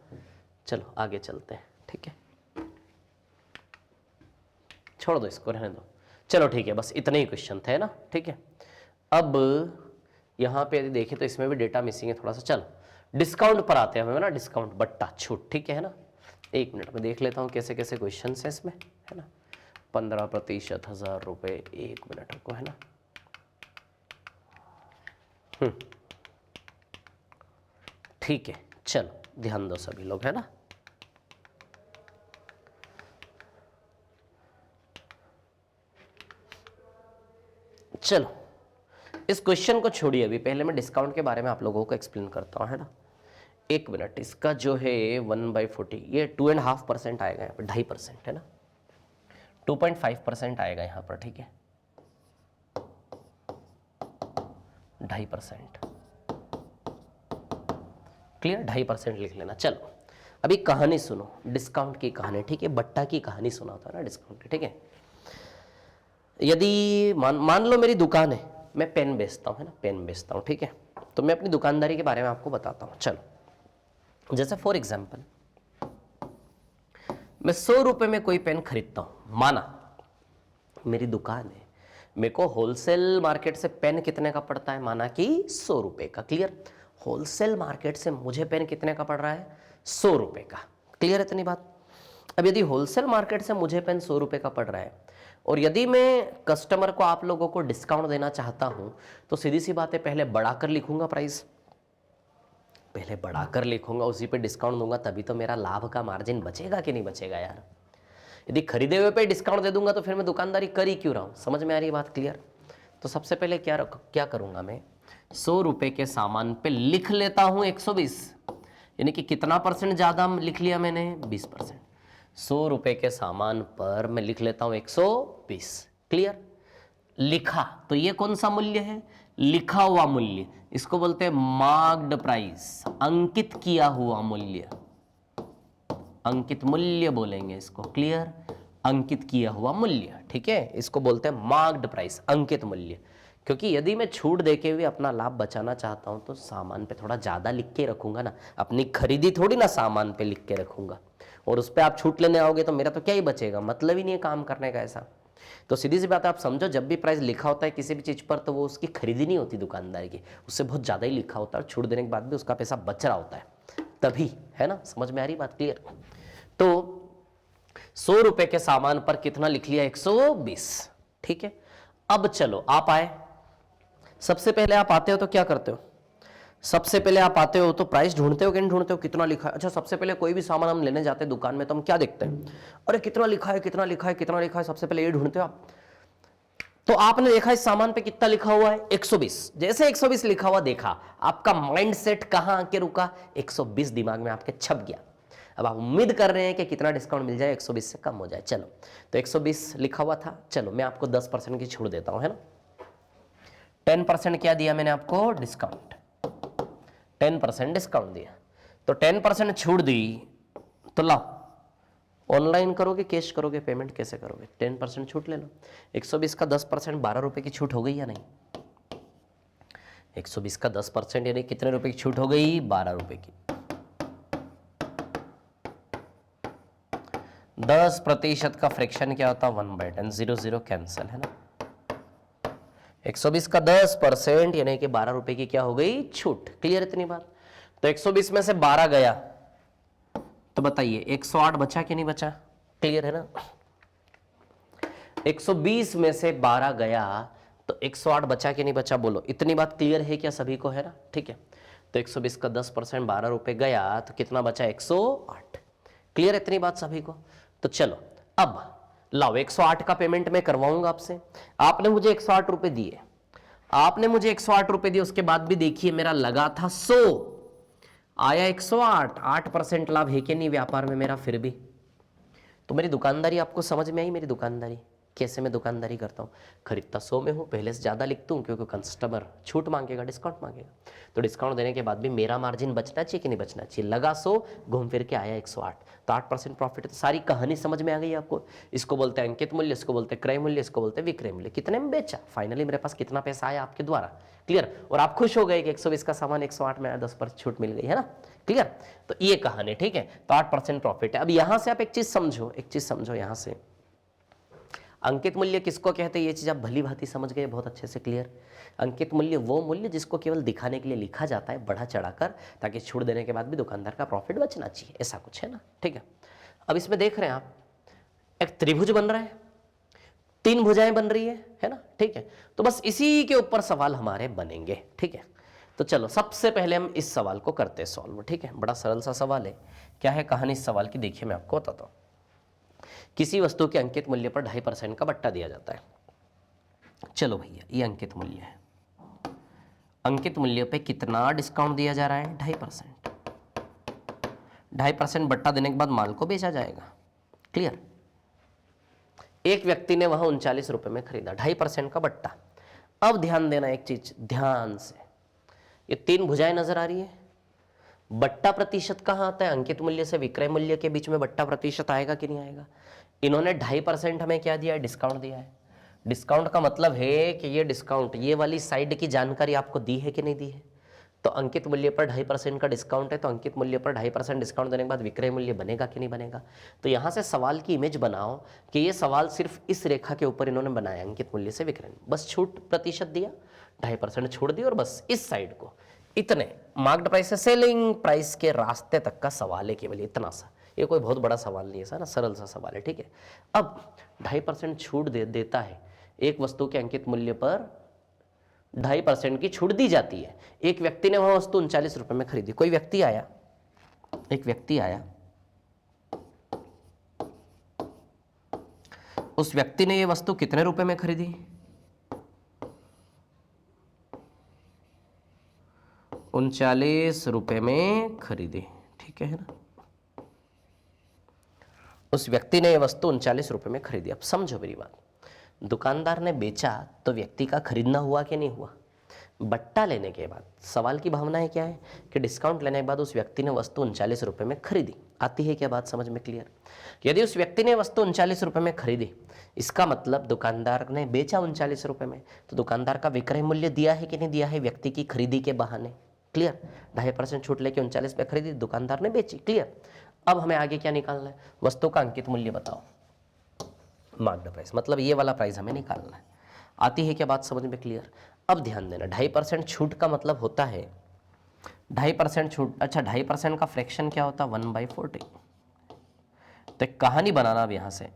चलो आगे चलते हैं, ठीक है। छोड़ दो इसको, रहने दो। चलो ठीक है, बस इतने ही क्वेश्चन थे ना, ठीक है। अब यहाँ पे यदि देखें तो इसमें भी डेटा मिसिंग है थोड़ा सा। चलो डिस्काउंट पर आते हैं हमें ना, डिस्काउंट बट्टा छूट, ठीक है ना। 1 मिनट में देख लेता हूँ कैसे कैसे क्वेश्चन है इसमें, है ना। 15%, 1000 रुपये, 1 मिनट को, है ना। ठीक है, चलो ध्यान दो सभी लोग, है ना। चलो इस क्वेश्चन को छोड़िए अभी, पहले मैं डिस्काउंट के बारे में आप लोगों को एक्सप्लेन करता हूँ, है ना। 1 मिनट, इसका जो है 1/40, ये 2.5% आएगा यहाँ पर, 2.5%, है ना। 2.5% आएगा यहाँ पर, ठीक है, 2.5%। क्लियर? 2.5% लिख लेना। चलो अभी कहानी सुनो, डिस्काउंट की कहानी, ठीक है। बट्टा की कहानी सुना होता है ना डिस्काउंट की, ठीक है। यदि मान लो मेरी दुकान है, मैं पेन बेचता हूँ, है ना, पेन बेचता हूँ, ठीक है। तो मैं अपनी दुकानदारी के बारे में आपको बताता हूँ। चलो, जैसे फॉर एग्जाम्पल मैं 100 रुपये में कोई पेन खरीदता हूँ, माना मेरी दुकान है, मेरे को होलसेल मार्केट से पेन कितने का पड़ता है, माना कि 100 रुपये का। क्लियर? होलसेल मार्केट से मुझे पेन कितने का पड़ रहा है, 100 रुपये का। क्लियर इतनी बात? अब यदि होलसेल मार्केट से मुझे पेन 100 रुपये का पड़ रहा है और यदि मैं कस्टमर को, आप लोगों को डिस्काउंट देना चाहता हूं, तो सीधी सी बात है, पहले बढ़ाकर लिखूंगा प्राइस, पहले बढ़ाकर लिखूंगा, उसी पे डिस्काउंट दूंगा, तभी तो मेरा लाभ का मार्जिन बचेगा कि नहीं बचेगा यार। यदि खरीदे हुए पे डिस्काउंट दे दूंगा तो फिर मैं दुकानदारी कर ही क्यों रहा हूं? समझ में आ रही है बात? क्लियर? तो सबसे पहले क्या करूंगा मैं, 100 रुपये के सामान पे लिख लेता हूं 120, यानी कि कितना परसेंट ज्यादा लिख लिया मैंने, 20%। 100 रुपये के सामान पर मैं लिख लेता हूं 120। क्लियर? लिखा तो ये कौन सा मूल्य है, लिखा हुआ मूल्य, इसको बोलते हैं मार्क्ड प्राइस, अंकित किया हुआ मूल्य, अंकित मूल्य बोलेंगे इसको। क्लियर? अंकित किया हुआ मूल्य, ठीक है, इसको बोलते हैं मार्क्ड प्राइस, अंकित मूल्य। क्योंकि यदि मैं छूट देके हुए अपना लाभ बचाना चाहता हूं तो सामान पे थोड़ा ज्यादा लिख के रखूंगा ना, अपनी खरीदी थोड़ी ना सामान पे लिख के रखूंगा, और उस पर आप छूट लेने आओगे तो मेरा तो क्या ही बचेगा, मतलब ही नहीं है काम करने का ऐसा। तो सीधी सी बात आप समझो, जब भी प्राइस लिखा होता है किसी भी चीज पर तो वो उसकी खरीदी नहीं होती दुकानदार की, उससे बहुत ज्यादा ही लिखा होता है, और छूट देने के बाद भी उसका पैसा बच रहा होता है तभी, है ना? समझ में आ रही बात? क्लियर? तो 100 रुपए के सामान पर कितना लिख लिया, 120। ठीक है, अब चलो आप आए, सबसे पहले आप आते हो तो क्या करते हो, सबसे पहले आप आते हो तो प्राइस ढूंढते हो कि नहीं ढूंढते हो, कितना लिखा है। अच्छा, सबसे पहले कोई भी सामान हम लेने जाते हैं दुकान में तो हम क्या देखते हैं, अरे कितना लिखा है, कितना लिखा है, कितना लिखा है, सबसे पहले ये ढूंढते हो आप। तो आपने देखा इस सामान पे कितना लिखा हुआ है, 120। जैसे 120 लिखा हुआ देखा, आपका माइंड सेट कहां आके रुका, 120 दिमाग में आपके छप गया। अब आप उम्मीद कर रहे हैं कि कितना डिस्काउंट मिल जाए, 120 से कम हो जाए। चलो, तो 120 लिखा हुआ था, चलो मैं आपको 10% की छूट देता हूं, है ना। 10% क्या दिया मैंने आपको, डिस्काउंट, 10% डिस्काउंट दिया। तो 10% छूट दी, तो लाओ, ऑनलाइन करोगे कैश करोगे, पेमेंट कैसे करोगे, 10% छूट ले लो। 120 का 10% 12 रुपए की छूट हो गई या नहीं, 120 का 10% यानी कितने रुपए की छूट हो गई, 12 रुपए की। 10% का फ्रैक्शन क्या होता है, 1/10, 0 0 कैंसिल, है ना। 120 का 10% यानी कि 12 रुपए की क्या हो गई, छूट। क्लियर इतनी बात? तो 120 में से 12 गया तो बताइए 108 बचा कि नहीं बचा, क्लियर है ना। 120 में से 12 गया तो 108 बचा कि नहीं बचा, बोलो, इतनी बात क्लियर है क्या सभी को, है ना। ठीक है, तो 120 का 10% 12 रुपए गया तो कितना बचा, 108। क्लियर इतनी बात सभी को? तो चलो अब लाओ, 108 का पेमेंट मैं करवाऊंगा आपसे। आपने मुझे 108 रुपए दिए, आपने मुझे 108 रुपए दिए, उसके बाद भी देखिए मेरा लगा था 100, आया 108, 8% लाभ है कि नहीं व्यापार में मेरा फिर भी। तो मेरी दुकानदारी आपको समझ में आई, मेरी दुकानदारी कैसे मैं दुकानदारी करता हूँ। खरीदता 100 में हूँ, पहले से ज़्यादा लिखता हूँ क्योंकि कस्टमर छूट मांगेगा, डिस्काउंट मांगेगा, तो डिस्काउंट देने के बाद भी मेरा मार्जिन बचना चाहिए कि नहीं बचना चाहिए। लगा 100, घूम फिर के आया 108, तो 8% प्रॉफिट। तो सारी कहानी समझ में आ गई आपको। इसको बोलते हैं अंकित मूल्य, इसको बोलते हैं क्रय मूल्य, इसको बोलते हैं विक्रय मूल्य। कितने में बेचा, फाइनली मेरे पास कितना पैसा आया आपके द्वारा। क्लियर? और आप खुश हो गए कि 120 का सामान 108 में आया, 10% छूट मिल गई, है ना। क्लियर? तो ये कहानी, ठीक है। तो 8% प्रॉफिट है। अब यहां से आप एक चीज समझो, एक चीज समझो, यहां से अंकित मूल्य किसको कहते हैं, ये चीज आप भली भांति समझ गए बहुत अच्छे से। क्लियर? अंकित मूल्य वो मूल्य जिसको केवल दिखाने के लिए लिखा जाता है बढ़ा चढ़ाकर, ताकि छूट देने के बाद भी दुकानदार का प्रॉफिट बचना चाहिए, ऐसा कुछ है ना। ठीक है, अब इसमें देख रहे हैं आप, एक त्रिभुज बन रहा है, 3 भुजाएं बन रही है ना। ठीक है, तो बस इसी के ऊपर सवाल हमारे बनेंगे। ठीक है, तो चलो सबसे पहले हम इस सवाल को करते हैं सॉल्व। ठीक है, बड़ा सरल सा सवाल है। क्या है कहानी इस सवाल की, देखिए मैं आपको बताता हूं। किसी वस्तु के अंकित मूल्य पर 2.5% का बट्टा दिया जाता है। चलो भैया, ये अंकित मूल्य है, अंकित मूल्य पे कितना डिस्काउंट दिया जा रहा है, 2.5%। 2.5% बट्टा देने के बाद माल को बेचा जाएगा। क्लियर? एक व्यक्ति ने वहां 39 रुपए में खरीदा, 2.5% का बट्टा। अब ध्यान देना एक चीज, ध्यान से, ये 3 भुजाएं नजर आ रही है। बट्टा प्रतिशत कहां आता है, अंकित मूल्य से विक्रय मूल्य के बीच में बट्टा प्रतिशत आएगा कि नहीं आएगा। इन्होंने 2.5% हमें क्या दिया है, डिस्काउंट दिया है। डिस्काउंट का मतलब है कि ये डिस्काउंट, ये वाली साइड की जानकारी आपको दी है कि नहीं दी है। तो अंकित मूल्य पर 2.5% का डिस्काउंट है, तो अंकित मूल्य पर 2.5% डिस्काउंट देने के बाद विक्रय मूल्य बनेगा कि नहीं बनेगा। तो यहाँ से सवाल की इमेज बनाओ कि ये सवाल सिर्फ इस रेखा के ऊपर इन्होंने बनाया, अंकित मूल्य से विक्रय, बस छूट प्रतिशत दिया, 2.5% छोड़ दिया, और बस इस साइड को इतने मार्क्ड प्राइस से सेलिंग प्राइस के रास्ते तक का सवाल है, केवल इतना सा। ये कोई बहुत बड़ा सवाल नहीं है सर ना, सरल सा सवाल है, ठीक है। अब 2.5% छूट देता है, एक वस्तु के अंकित मूल्य पर 2.5% की छूट दी जाती है। एक व्यक्ति ने वह वस्तु 39 रुपए में खरीदी। कोई व्यक्ति आया, एक व्यक्ति आया, उस व्यक्ति ने यह वस्तु कितने रुपए में खरीदी? 39 रुपए में खरीदी, ठीक है ना। उस व्यक्ति ने यह वस्तु 39 रुपए में खरीदी। अब समझो मेरी बात, दुकानदार ने बेचा तो व्यक्ति का खरीदना हुआ कि नहीं हुआ? बट्टा लेने के बाद सवाल की भावनाएं क्या है कि डिस्काउंट लेने के बाद उस व्यक्ति ने वस्तु 39 रुपए में खरीदी। आती है क्या बात समझ में क्लियर? यदि उस व्यक्ति ने वस्तु 39 रुपए में खरीदी, इसका मतलब दुकानदार ने बेचा 39 रुपए में, तो दुकानदार का विक्रय मूल्य दिया है कि नहीं दिया है व्यक्ति की खरीदी के बहाने? क्लियर। 2.5% छूट लेके 39 पे खरीदी, दुकानदार ने बेची। क्लियर। अब हमें आगे क्या निकालना है? वस्तु का अंकित मूल्य बताओ, मार्क्ड प्राइस, मतलब ये वाला प्राइस हमें निकालना है। आती है क्या बात समझ में क्लियर? अब ध्यान देना, 2.5% छूट का मतलब होता है 2.5% छूट। अच्छा, 2.5% का फ्रैक्शन क्या होता है? 1/40। तो एक कहानी बनाना अब यहां से,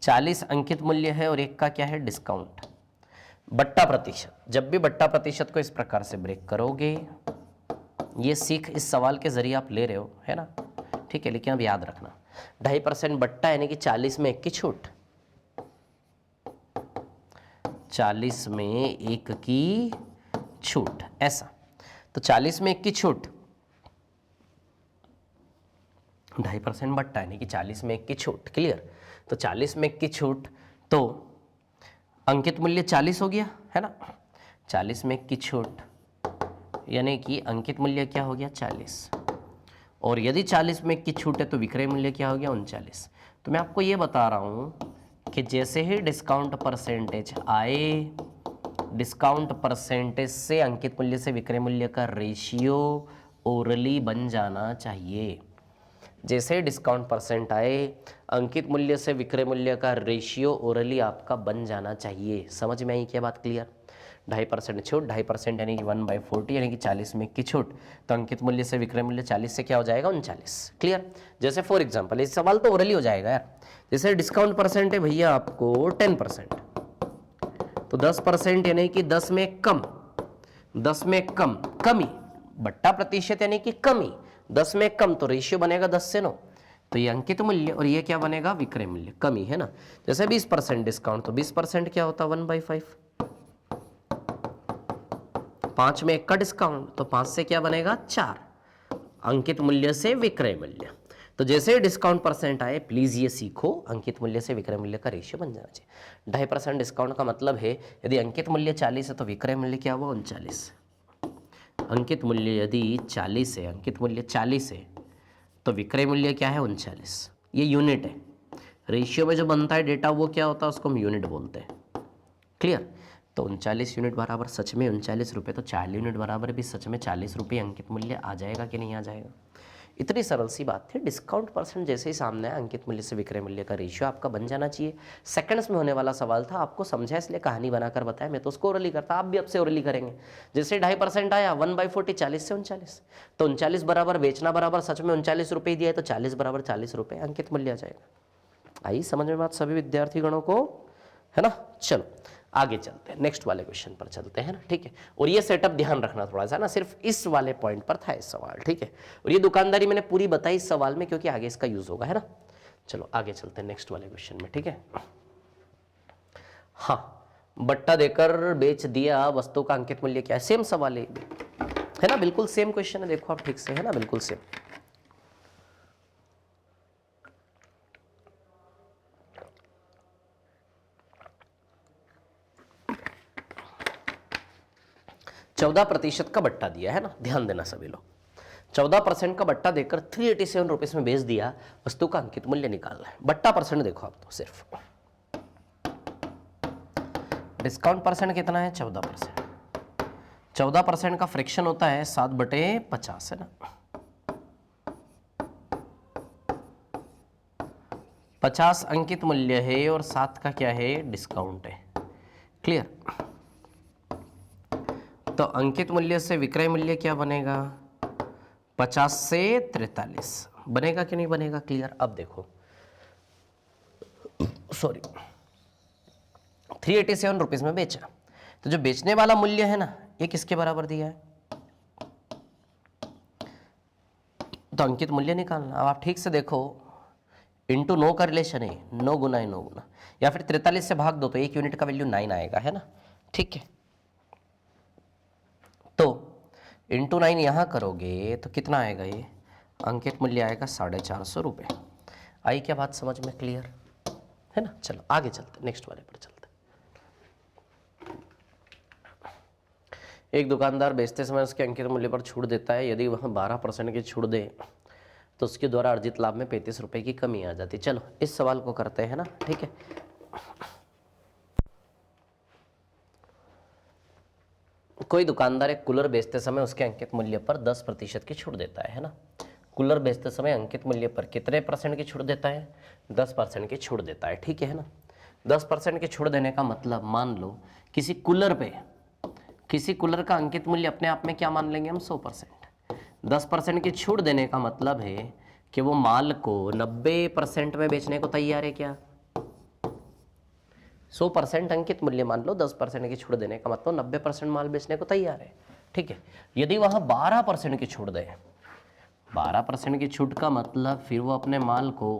40 अंकित मूल्य है और एक का क्या है? डिस्काउंट। बट्टा प्रतिशत, जब भी बट्टा प्रतिशत को इस प्रकार से ब्रेक करोगे, ये सीख इस सवाल के जरिए आप ले रहे हो, है ना, ठीक है। लेकिन अब याद रखना, 2.5% बट्टा यानी कि 40 में 1 की छूट, 40 में 1 की छूट, ऐसा। तो 40 में 1 की छूट, 2.5% बट्टा यानी कि 40 में 1 की छूट। क्लियर। तो 40 में 1 की छूट, तो अंकित मूल्य 40 हो गया, है ना। 40 में 1 की छूट यानी कि अंकित मूल्य क्या हो गया? 40। और यदि 40 में 1 की छूट है तो विक्रय मूल्य क्या हो गया? 39। तो मैं आपको ये बता रहा हूं कि जैसे ही डिस्काउंट परसेंटेज आए, डिस्काउंट परसेंटेज से अंकित मूल्य से विक्रय मूल्य का रेशियो ओरली बन जाना चाहिए। जैसे ही डिस्काउंट परसेंट आए, अंकित मूल्य से विक्रय मूल्य का रेशियो ओरली आपका बन जाना चाहिए। समझ में आई क्या बात? क्लियर। 2.5% छूट, 2.5% यानी कि 1/40 यानी कि 40 में 1 की छूट, तो अंकित मूल्य से विक्रय मूल्य 40 से क्या हो जाएगा? 39। क्लियर। जैसे फॉर एग्जांपल, ये सवाल तो ओरली हो जाएगा यार। जैसे डिस्काउंट परसेंट है भैया आपको 10%, तो 10% यानी कि 10 में कम, 10 में कम, कमी, बट्टा प्रतिशत यानी कि कमी, 10 में कम, तो रेशियो बनेगा 10 से 9, तो ये अंकित मूल्य और ये क्या बनेगा? विक्रय मूल्य, कमी, है ना। जैसे 20% डिस्काउंट, तो 20% क्या होता? 1/5। 5 में 1 का डिस्काउंट, तो 5 से क्या बनेगा? 4, अंकित मूल्य से विक्रय मूल्य। तो जैसे डिस्काउंट परसेंट आए, प्लीज ये सीखो, अंकित मूल्य से विक्रय मूल्य का रेशियो बन जाना चाहिए। 2.5% डिस्काउंट का मतलब है यदि अंकित मूल्य 40 है तो विक्रय मूल्य क्या हुआ? 39। अंकित मूल्य यदि 40 है, अंकित मूल्य 40 है, तो विक्रय मूल्य क्या है? 39। ये यूनिट है। रेशियो में जो बनता है डेटा वो क्या होता है? उसको हम यूनिट बोलते हैं। क्लियर। तो 39 यूनिट बराबर सच में 39 रुपये, तो 4 यूनिट बराबर भी सच में 40 रुपये अंकित मूल्य आ जाएगा कि नहीं आ जाएगा? इतनी सरल सी बात थी। डिस्काउंट परसेंट जैसे ही सामने आया, अंकित मूल्य से विक्रय मूल्य का रेशियो आपका बन जाना चाहिए। सेकंड्स में होने वाला सवाल था, आपको समझा इसलिए कहानी बनाकर बताया। मैं तो उसको ओरली करता, आप भी अब से ओरली करेंगे। जैसे 2.5% आया, 1/40, 40 से 39, तो 39 बराबर बेचना बराबर सच में 39 रुपये दिया है, तो 40 बराबर 40 रुपये अंकित मूल्य आ जाएगा। आई समझ में बात सभी विद्यार्थी गणों को, है ना। चलो आगे चलते हैं, नेक्स्ट वाले क्वेश्चन पर चलते हैं ना, ठीक है। और ये सेटअप ध्यान रखना थोड़ा सा ना, सिर्फ इस वाले पॉइंट पर था इस सवाल, ठीक है। और ये दुकानदारी मैंने पूरी बताई इस सवाल में, क्योंकि आगे इसका यूज होगा, है ना। चलो आगे चलते हैं नेक्स्ट वाले क्वेश्चन में, ठीक है। हाँ, बट्टा देकर बेच दिया, वस्तु का अंकित मूल्य क्या है? सेम सवाल है ना, बिल्कुल सेम क्वेश्चन है, देखो आप ठीक से, है ना, बिल्कुल सेम। %14 का बट्टा दिया है ना, ध्यान देना सभी लोग। 14% का बट्टा देकर 387 रुपीज में बेच दिया, वस्तु का अंकित मूल्य निकालना है। बट्टा परसेंट देखो आप तो सिर्फ डिस्काउंट परसेंट कितना है 14%। 14% का फ्रैक्शन होता है 7/50 है ना। 50 अंकित मूल्य है और 7 का क्या है डिस्काउंट है। क्लियर। तो अंकित मूल्य से विक्रय मूल्य क्या बनेगा 50 से 43 बनेगा कि नहीं बनेगा। क्लियर। अब देखो सॉरी 387 रुपीज में बेचा, तो जो बेचने वाला मूल्य है ना ये किसके बराबर दिया है, तो अंकित मूल्य निकालना। अब आप ठीक से देखो इंटू 9 का रिलेशन है, 9 गुना है 9 गुना, या फिर 43 से भाग दो तो 1 यूनिट का वैल्यू 9 आएगा है ना। ठीक है, तो इंटू 9 यहां करोगे तो कितना आएगा, ये अंकित मूल्य आएगा 450 रुपये। आई क्या बात समझ में। क्लियर है ना। चलो आगे चलते, नेक्स्ट वाले पर चलते। एक दुकानदार बेचते समय उसके अंकित मूल्य पर छूट देता है, यदि वह 12% की छूट दे तो उसके द्वारा अर्जित लाभ में 35 रुपए की कमी आ जाती। चलो इस सवाल को करते हैं ना। ठीक है, कोई दुकानदार एक कूलर बेचते समय उसके अंकित मूल्य पर 10% की छूट देता है ना। कूलर बेचते समय अंकित मूल्य पर कितने % की छूट देता है, 10% की छूट देता है। ठीक है ना। 10% की छूट देने का मतलब, मान लो किसी कूलर पे, किसी कूलर का अंकित मूल्य अपने आप में क्या मान लेंगे हम 100%। 10% की छूट देने का मतलब है कि वो माल को 90% में बेचने को तैयार है क्या। 100% अंकित मूल्य मान लो, 10% की छूट देने का मतलब 90% माल बेचने को तैयार है। ठीक है, यदि वह 12% की छूट दे, 12% की छूट का मतलब फिर वो अपने माल को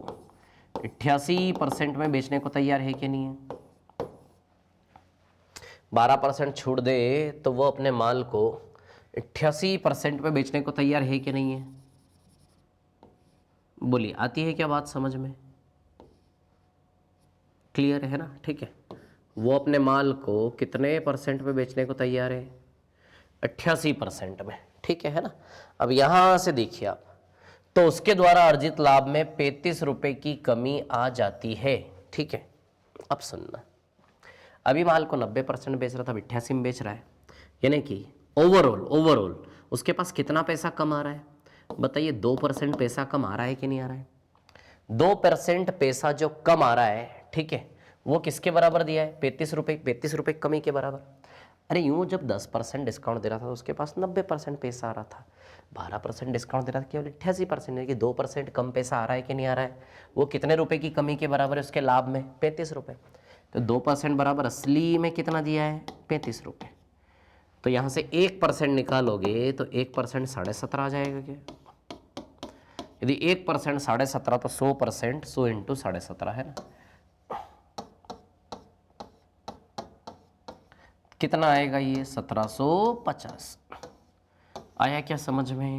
88% में बेचने को तैयार है कि नहीं है। 12% छूट दे तो वो अपने माल को 88% में बेचने को तैयार है कि नहीं है। बोलिए आती है क्या बात समझ में। क्लियर है ना। ठीक है, वो अपने माल को कितने % में बेचने को तैयार है, 88% में। ठीक है ना। अब यहां से देखिए आप, तो उसके द्वारा अर्जित लाभ में 35 रुपए की कमी आ जाती है। ठीक है, अब सुनना, अभी माल को 90% बेच रहा था, 88 में बेच रहा है, यानी कि ओवरऑल उसके पास कितना पैसा कम आ रहा है बताइए। 2% पैसा कम आ रहा है कि नहीं आ रहा है। 2% पैसा जो कम आ रहा है, ठीक है, वो किसके बराबर दिया है, 35 रुपए। 35 रुपए कमी के बराबर। अरे यूं जब 10% डिस्काउंट दे रहा था तो उसके पास 90% पैसा आ रहा था, 12% डिस्काउंट दे रहा था केवल 88%, यानी कि 2% कम पैसा आ रहा है कि नहीं आ रहा है। वो कितने रुपए की कमी के बराबर है उसके लाभ में, 35 रुपए। तो 2% बराबर असली में कितना दिया है, 35 रुपए। तो यहां से 1% निकालोगे तो 1% 17.5 आ जाएगा क्या। यदि 1% 17.5 तो 100%, 100 इंटू 17.5 है ना। कितना आएगा ये 1750। आया क्या समझ में।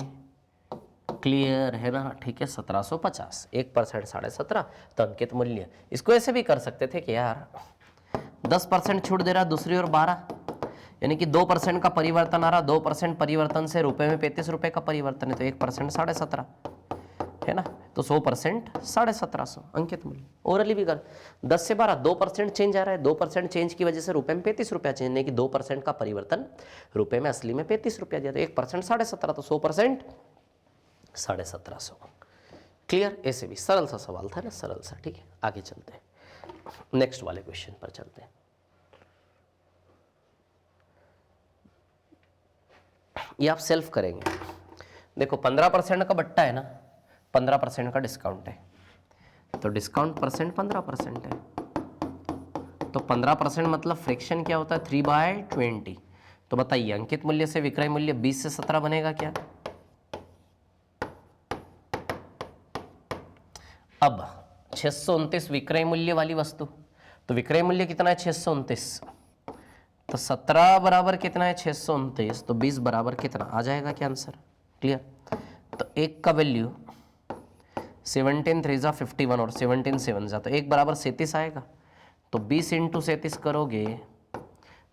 क्लियर है ना। ठीक है, 1750, 1% 17.5 तो अंकित मूल्य। इसको ऐसे भी कर सकते थे कि यार 10% छूट दे रहा, दूसरी ओर 12, यानी कि 2% का परिवर्तन आ रहा, 2% परिवर्तन से रुपए में 35 रुपए का परिवर्तन है, तो 1% 17.5 है ना। तो 100% 1750 अंकित मूल्य। ओरली भी कर 10 से 12, 2% चेंज आ रहा है, 2% चेंज की वजह से रुपए में 35 रुपया चेंज, नहीं कि 2% का परिवर्तन रुपए में असली में 35 रुपया दिया, तो 1% 17.5 तो 100% 1750। क्लियर। ऐसे भी सरल सा सवाल था ना, सरल सा। ठीक है, आगे चलते हैं, नेक्स्ट वाले क्वेश्चन पर चलते हैं। ये आप सेल्फ करेंगे। देखो 15% का बट्टा है ना, 15% का डिस्काउंट है, तो डिस्काउंट परसेंट 15% है, तो 15% मतलब फ्रैक्शन क्या होता है 3/20। तो बताइए अंकित मूल्य से विक्रय मूल्य 20 से 17 बनेगा क्या। अब 629 विक्रय मूल्य वाली वस्तु, तो विक्रय मूल्य कितना है 629, तो 17 बराबर कितना है 629, तो 20 बराबर कितना आ जाएगा क्या आंसर। क्लियर। तो एक का वैल्यू 17 3 जा 51 और 17 7 जा, तो एक बराबर 37 आएगा, तो 20 इंटू 37 करोगे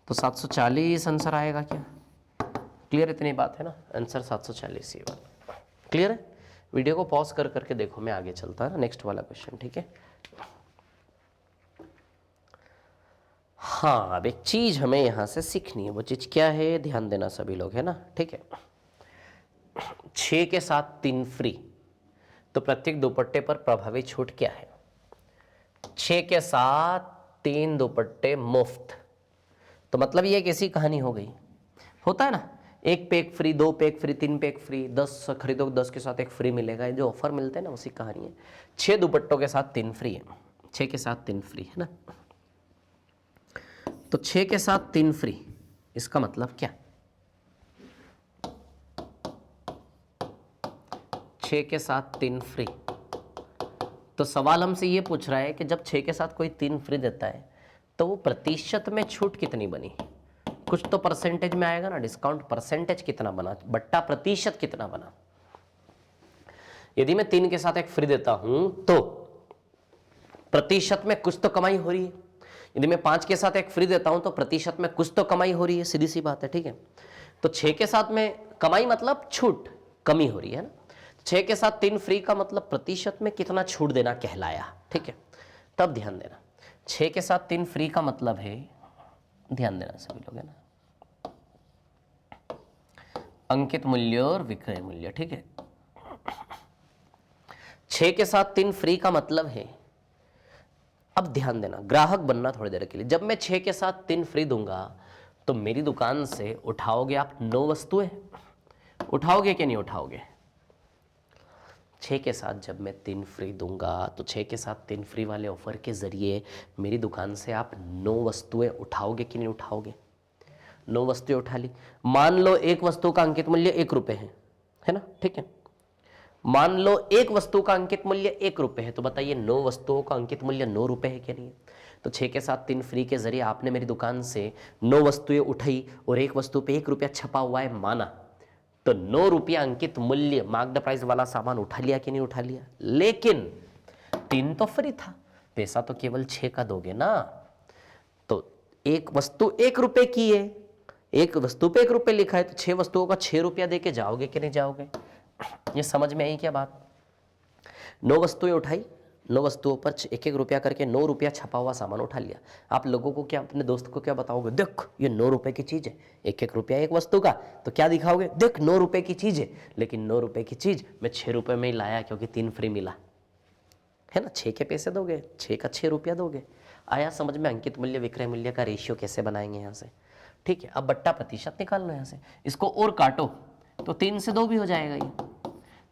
तो 740 आंसर आएगा क्या। क्लियर, इतनी बात है ना, आंसर 740 ही वाला। क्लियर है। वीडियो को पॉज कर करके देखो, मैं आगे चलता है ना, नेक्स्ट वाला क्वेश्चन। ठीक है, हाँ, अब एक चीज हमें यहां से सीखनी है, वो चीज क्या है, ध्यान देना सभी लोग, है ना, ठीक है। 6 के साथ 3 फ्री, तो प्रत्येक दुपट्टे पर प्रभावी छूट क्या है? 6 के साथ 3 दुपट्टे मुफ्त, तो मतलब ये कैसी कहानी हो गई? होता है ना, 1 पे 1 फ्री, 2 पे 1 फ्री, 3 पे 1 फ्री, 10 खरीदो 10 के साथ 1 फ्री मिलेगा, ये जो ऑफर मिलते हैं ना, उसी कहानी है। 6 दुपट्टों के साथ 3 फ्री है, 6 के साथ 3 फ्री है ना, तो 6 के साथ 3 फ्री, इसका मतलब क्या? 6 के साथ 3 फ्री, तो सवाल हमसे ये पूछ रहा है कि जब 6 के साथ कोई 3 फ्री देता है तो वो प्रतिशत में छूट कितनी बनी? कुछ तो परसेंटेज में आएगा ना, डिस्काउंट परसेंटेज कितना बना, बट्टा प्रतिशत कितना बना। यदि मैं 3 के साथ 1 फ्री देता हूं तो प्रतिशत में कुछ तो कमाई हो रही है, यदि मैं 5 के साथ 1 फ्री देता हूं तो प्रतिशत में कुछ तो कमाई हो रही है, सीधी सी बात है, ठीक है। तो 6 के साथ में कमाई मतलब छूट, कमी हो रही है ना, 6 के साथ 3 फ्री का मतलब प्रतिशत में कितना छूट देना कहलाया, ठीक है। तब ध्यान देना, 6 के साथ 3 फ्री का मतलब है, ध्यान देना सभी लोग, है ना, अंकित मूल्य और विक्रय मूल्य, ठीक है। 6 के साथ 3 फ्री का मतलब है, अब ध्यान देना, ग्राहक बनना थोड़ी देर के लिए, जब मैं 6 के साथ 3 फ्री दूंगा तो मेरी दुकान से उठाओगे आप 9 वस्तुएं, उठाओगे कि नहीं उठाओगे? 6 के साथ जब मैं 3 फ्री दूंगा तो 6 के साथ 3 फ्री वाले ऑफर के जरिए मेरी दुकान से आप 9 वस्तुएं उठाओगे कि नहीं उठाओगे? 9 वस्तुएं उठा ली, मान लो एक वस्तु का अंकित मूल्य 1 रुपए है ना, ठीक है। मान लो एक वस्तु का अंकित मूल्य 1 रुपए है, तो बताइए 9 वस्तुओं का अंकित मूल्य 9 रुपए है कि नहीं है? तो 6 के साथ 3 फ्री के जरिए आपने मेरी दुकान से 9 वस्तुएं उठाई और एक वस्तु पे 1 रुपया छपा हुआ है माना, तो 9 रुपया अंकित मूल्य मार्क द प्राइस वाला सामान उठा लिया कि नहीं उठा लिया? लेकिन 3 तो फ्री था, पैसा तो केवल 6 का दोगे ना, तो एक वस्तु 1 रुपए की है, एक वस्तु पे 1 रुपए लिखा है, तो 6 वस्तुओं का 6 रुपया दे के जाओगे कि नहीं जाओगे? ये समझ में आई क्या बात? 9 वस्तुएं उठाई, 9 वस्तुओं पर 1-1 रुपया करके 9 रुपया छपा हुआ सामान उठा लिया। आप लोगों को क्या, अपने दोस्त को क्या बताओगे? देख ये 9 रुपए की चीज है, 1-1 रुपया एक वस्तु का, तो क्या दिखाओगे? देख 9 रुपए की चीज है, लेकिन 9 रुपए की चीज मैं 6 रुपए में ही लाया क्योंकि 3 फ्री मिला, है ना। 6 के पैसे दोगे, 6 का 6 रुपया दोगे। आया समझ में? अंकित मूल्य विक्रय मूल्य का रेशियो कैसे बनाएंगे यहाँ से, ठीक है। अब बट्टा प्रतिशत निकाल लो यहाँ से, इसको और काटो तो 3 से 2 भी हो जाएगा ये।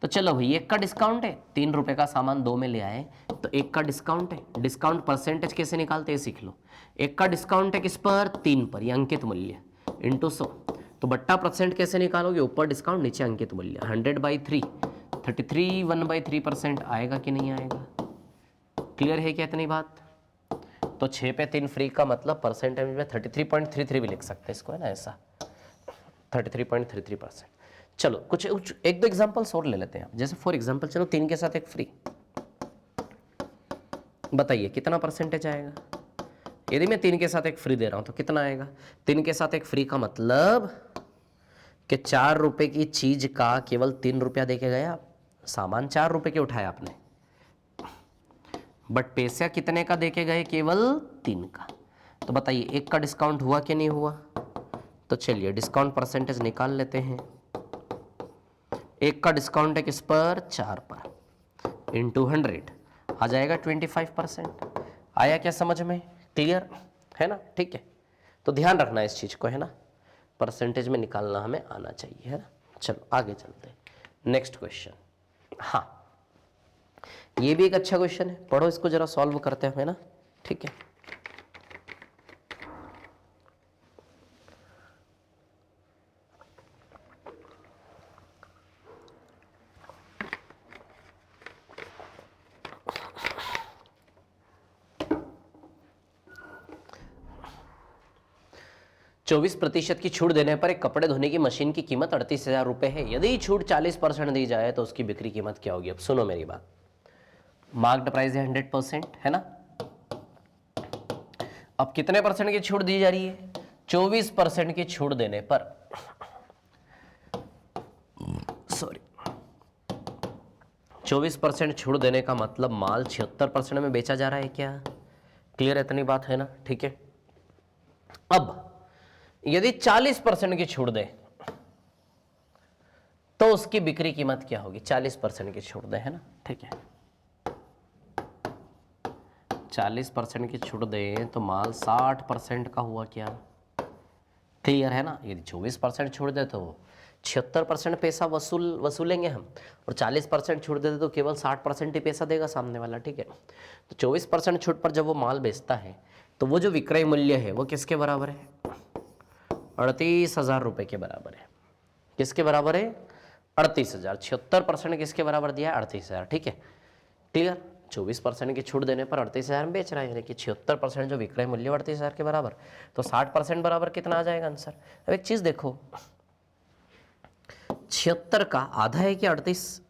तो चलो भाई, 1 का डिस्काउंट है, 3 रुपए का सामान 2 में ले आए तो 1 का डिस्काउंट है, डिस्काउंट परसेंटेज कैसे निकालते हैं सीख लो। 1 का डिस्काउंट है किस पर? 3 पर, ये अंकित मूल्य इंटू 100, तो बट्टा परसेंट कैसे निकालोगे? ऊपर डिस्काउंट नीचे अंकित मूल्य, 100/3, 33 1/3% आएगा कि नहीं आएगा? क्लियर है क्या इतनी बात? तो 6 पे 3 फ्री का मतलब परसेंटेज में 33.33 भी लिख सकते हैं इसको, है ना, ऐसा 33.33%। चलो कुछ एक दो एग्जांपल्स और ले लेते हैं आप, जैसे फॉर एग्जांपल चलो 3 के साथ 1 फ्री, बताइए कितना परसेंटेज आएगा? यदि मैं 3 के साथ 1 फ्री दे रहा हूं तो कितना आएगा? 3 के साथ 1 फ्री का मतलब कि 4 रुपए की चीज का केवल 3 रुपया दे के गया, सामान 4 रुपए के उठाया आपने, बट पैसा कितने का देके गए? केवल 3 का। तो बताइए 1 का डिस्काउंट हुआ कि नहीं हुआ? तो चलिए डिस्काउंट परसेंटेज निकाल लेते हैं। 1 का डिस्काउंट है किस पर? 4 पर, इंटू 100 आ जाएगा 25%। आया क्या समझ में? क्लियर है ना, ठीक है। तो ध्यान रखना इस चीज को, है ना, परसेंटेज में निकालना हमें आना चाहिए, है ना। चलो आगे चलते हैं, नेक्स्ट क्वेश्चन। हाँ, ये भी एक अच्छा क्वेश्चन है, पढ़ो इसको जरा, सॉल्व करते हैं, है ना, ठीक है। चौबीस प्रतिशत की छूट देने पर एक कपड़े धोने की मशीन की कीमत 38,000 रुपए है। यदि छूट 40% दी जाए तो उसकी बिक्री कीमत क्या होगी? अब सुनो मेरी बात, मार्क्ड प्राइस है 100%, है ना। अब कितने परसेंट की छूट दी जा रही है? 24% की छूट देने पर, सॉरी 24% छूट देने का मतलब माल 76% में बेचा जा रहा है क्या? क्लियर है इतनी बात, है ना, ठीक है। अब यदि 40% की छूट दे तो उसकी बिक्री कीमत क्या होगी? 40% की छूट दे, है ना, ठीक है। 40% की छूट दे तो माल 60% का हुआ क्या? क्लियर है ना। यदि 24% छूट दे तो 76% पैसा वसूलेंगे हम, और 40% छूट देते तो केवल 60% ही पैसा देगा सामने वाला, ठीक है। तो 24% छूट पर जब वो माल बेचता है तो वो जो विक्रय मूल्य है वो किसके बराबर है? 38,000 रुपये के बराबर है। किसके बराबर है? 38,000। 76% किसके बराबर दिया है? 38,000, ठीक है, क्लियर। 24% की छूट देने पर 38,000 में बेच रहा है, यानी कि 76% जो विक्रय मूल्य 38,000 के बराबर, तो 60% बराबर कितना आ जाएगा आंसर? अब एक चीज देखो, 76 का आधा है कि 38?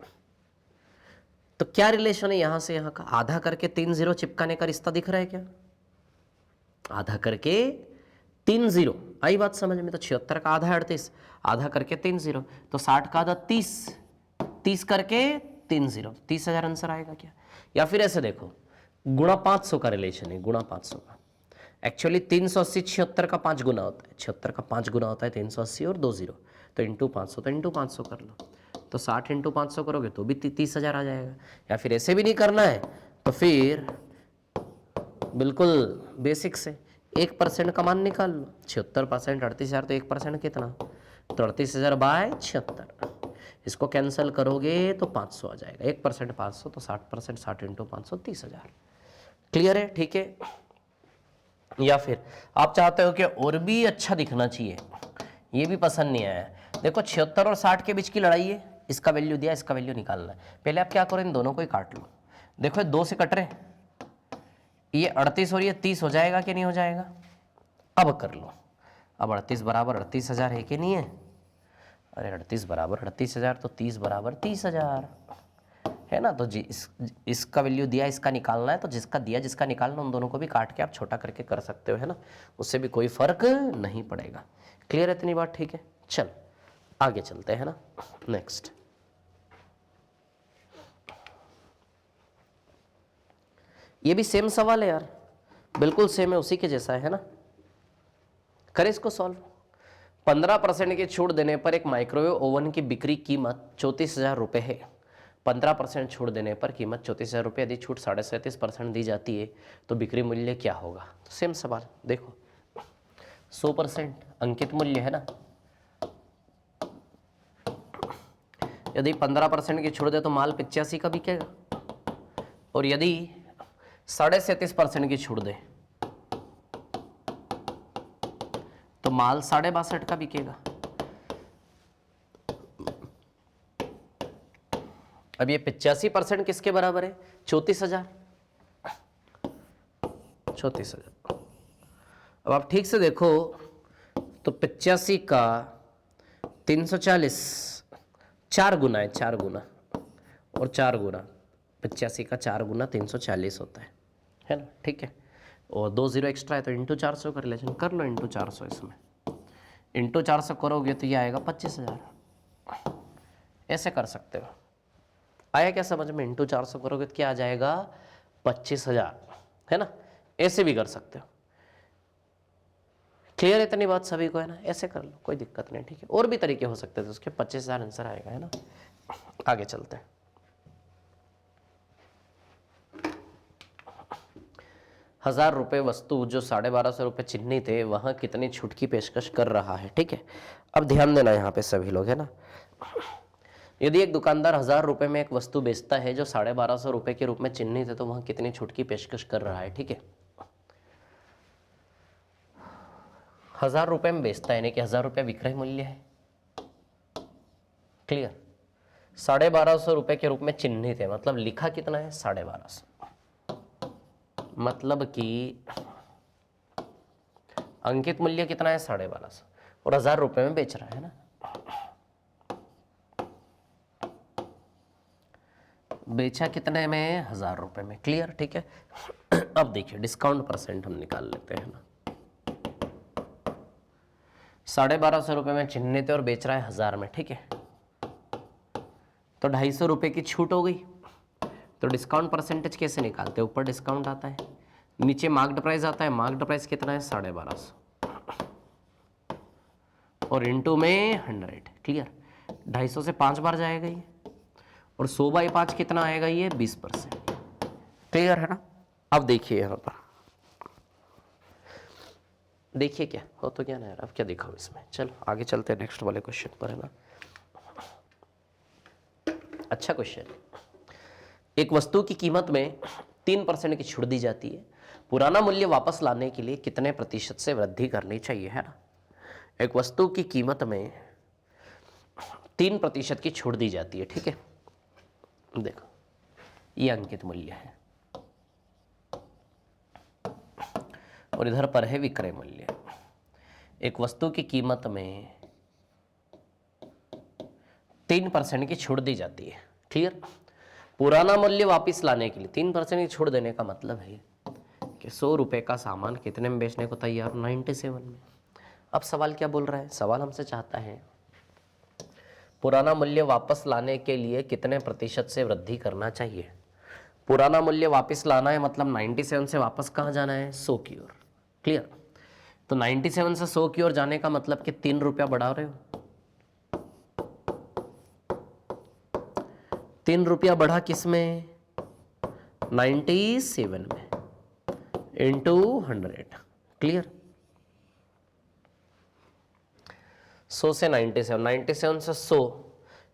तो क्या रिलेशन है यहां से यहां का? आधा करके 3 0 चिपकाने का रिश्ता दिख रहा है क्या? आधा करके 3 0, आई बात समझ में? तो 76 का आधा है 38, आधा करके 3 0, तो 60 का आधा 30, 30 करके 3 0, 30,000 आंसर आएगा क्या? या फिर ऐसे देखो, गुणा 500 का रिलेशन है, गुणा 500 का। एक्चुअली 380 76 का 5 गुना होता है, 76 का 5 गुना होता है 380 और 2 0, तो इंटू 500, तो इंटू 500 कर लो, तो 60 इंटू 500 करोगे तो भी 30,000 आ जाएगा। या फिर ऐसे भी नहीं करना है तो फिर बिल्कुल बेसिक से 1% का मान निकाल लो। 76% 38,000, तो 1% कितना? तो 38,000 बाय 76, इसको कैंसिल करोगे तो 500 आ जाएगा। 1% 500, तो 60%, 60 इंटू 500, 30,000। क्लियर है, ठीक है। या फिर आप चाहते हो कि और भी अच्छा दिखना चाहिए, ये भी पसंद नहीं आया, देखो 76 और 60 के बीच की लड़ाई है, इसका वैल्यू दिया, इसका वैल्यू निकालना है। पहले आप क्या करो, इन दोनों को ही काट लो। देखो 2 से कट रहे, ये 38 और ये 30 हो जाएगा कि नहीं हो जाएगा? अब कर लो। अब 38 बराबर 38,000 है कि नहीं है? अरे 38 बराबर 38,000, तो 30 बराबर 30,000 है ना। तो इसका वैल्यू दिया, इसका निकालना है, तो जिसका दिया जिसका निकालना, उन दोनों को भी काट के आप छोटा करके कर सकते हो, है ना, उससे भी कोई फर्क नहीं पड़ेगा। क्लियर है इतनी बात? ठीक है, चल आगे चलते हैं ना। नेक्स्ट, ये भी सेम सवाल है यार, बिल्कुल सेम है, उसी के जैसा है ना। करें इसको सॉल्व। 15% की छूट देने पर एक माइक्रोवेव ओवन की बिक्री कीमत 34,000 रुपये है। 15% छूट देने पर कीमत 34,000 रुपये, यदि छूट 37.5% दी जाती है तो बिक्री मूल्य क्या होगा? तो सेम सवाल देखो, 100% अंकित मूल्य है ना। यदि 15% की छूट दे तो माल 85 का बिकेगा, और यदि 37.5% की छूट दे तो माल 62.5 का बिकेगा। अब ये 85% किसके बराबर है? 34,000। 34,000। अब आप ठीक से देखो तो 85 का 340 4 गुना है, 4 गुना और 4 गुना, 85 का 4 गुना 340 होता है ना, ठीक है। और 2 0 एक्स्ट्रा है तो इंटू 400 का रिलेशन कर लो, इंटू 400, इसमें इंटू 400 करोगे तो ये आएगा 25,000। ऐसे कर सकते हो, आया क्या समझ में? इंटू 400 करोगे तो क्या आ जाएगा? 25,000, है ना। ऐसे भी कर सकते हो। क्लियर है इतनी बात सभी को, है ना? ऐसे कर लो, कोई दिक्कत नहीं, ठीक है। और भी तरीके हो सकते थे, उसके 25,000 आंसर आएगा, है ना। आगे चलते हैं। 1,000 रुपये वस्तु जो 1250 रुपये चिन्हित थे, वहां कितनी छूट की पेशकश कर रहा है, ठीक है। अब ध्यान देना यहाँ पे सभी लोग, है ना। यदि एक दुकानदार 1,000 रुपये में एक वस्तु बेचता है जो 1250 रुपये के रूप में चिन्हित है, तो वहां कितनी छूट की पेशकश कर रहा है, ठीक है। 1,000 रुपये में बेचता है, यानी कि 1,000 रुपये विक्रय मूल्य है, क्लियर। 1250 रुपये के रूप में चिन्हित है, मतलब लिखा कितना है? 1250, मतलब कि अंकित मूल्य कितना है? 1250, और 1,000 रुपये में बेच रहा है ना। बेचा कितने में? 1,000 रुपये में, क्लियर, ठीक है। अब देखिए डिस्काउंट परसेंट हम निकाल लेते हैं ना। 1250 रुपये में चिन्हित है और बेच रहा है 1,000 में, ठीक है। तो 250 रुपये की छूट हो गई। तो डिस्काउंट परसेंटेज कैसे निकालते हैं? ऊपर डिस्काउंट आता है, नीचे मार्क्ड प्राइस आता है। मार्क्ड प्राइस कितना है? 1250। और इंटू में 100, क्लियर। 250 से 5 बार जाएगा ये, और 100/5 कितना आएगा ये 20%, क्लियर है ना। अब देखिए यहाँ पर, देखिए क्या हो तो क्या ना यार, अब क्या दिखाऊं इसमें। चलो आगे चलते हैं नेक्स्ट वाले क्वेश्चन पर, है ना। अच्छा क्वेश्चन। एक वस्तु की कीमत में 3% की छूट दी जाती है, पुराना मूल्य वापस लाने के लिए कितने प्रतिशत से वृद्धि करनी चाहिए, है ना। एक वस्तु की कीमत में 3% की छूट दी जाती है, ठीक है। देखो ये अंकित मूल्य है और इधर पर है विक्रय मूल्य। एक वस्तु की कीमत में 3% की छूट दी जाती है, क्लियर। पुराना मूल्य वापस लाने के लिए 3% की छूट देने का मतलब है कि 100 रुपए का सामान कितने में बेचने को तैयार, 97 में। अब सवाल क्या बोल रहा है, सवाल हमसे चाहता है पुराना मूल्य वापस लाने के लिए कितने प्रतिशत से वृद्धि करना चाहिए। पुराना मूल्य वापस लाना है मतलब 97 से वापस कहाँ जाना है, 100 की ओर, क्लियर। तो 97 से 100 की ओर जाने का मतलब कि 3 रुपया बढ़ा रहे हो, 3 रुपया बढ़ा किस में, 97 में, इंटू 100, क्लियर। 100 से 97, 97 से 100,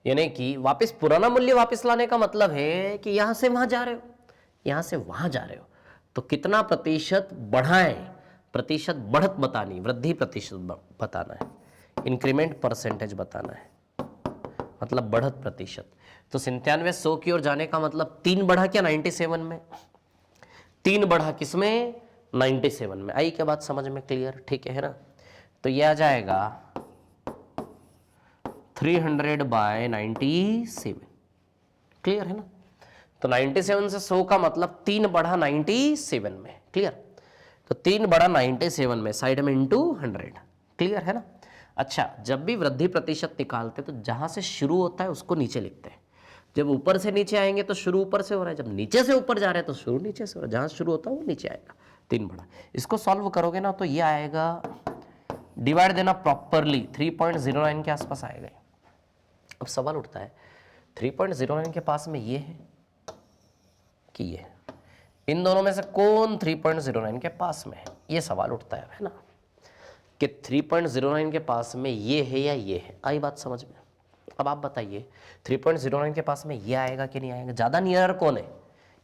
यानी कि वापस पुराना मूल्य वापस लाने का मतलब है कि यहां से वहां जा रहे हो, यहां से वहां जा रहे हो, तो कितना प्रतिशत बढ़ाएं, प्रतिशत बढ़त बतानी, वृद्धि प्रतिशत बताना है, इंक्रीमेंट परसेंटेज बताना है, मतलब बढ़त प्रतिशत। तो 97 100 की ओर जाने का मतलब 3 बढ़ा क्या 97 में, 3 बढ़ा किसमें 97 में। आई क्या बात समझ में, क्लियर, ठीक है ना। तो यह आ जाएगा 300/97, क्लियर है ना। तो 97 से 100 का मतलब 3 बढ़ा 97 में, क्लियर। तो 3 बढ़ा 97 में, साइड में इंटू 100, क्लियर है ना। अच्छा, जब भी वृद्धि प्रतिशत निकालते तो जहां से शुरू होता है उसको नीचे लिखते हैं। जब ऊपर से नीचे आएंगे तो शुरू ऊपर से हो रहा है, जब नीचे से ऊपर जा रहे हैं तो शुरू नीचे से हो रहा है, जहां शुरू होता है वो नीचे आएगा। 3 बढ़ा, इसको सॉल्व करोगे ना तो ये आएगा, डिवाइड देना प्रॉपरली, 3.09 के आसपास आएगा। अब सवाल उठता है 3.09 के पास में ये है कि ये है, इन दोनों में से कौन 3.09 के पास में है, ये सवाल उठता है ना, कि 3.09 के पास में ये है या ये है। आई बात समझ में। अब आप बताइए 3.09 के पास में ये आएगा कि नहीं आएगा, ज्यादा नियर कौन है,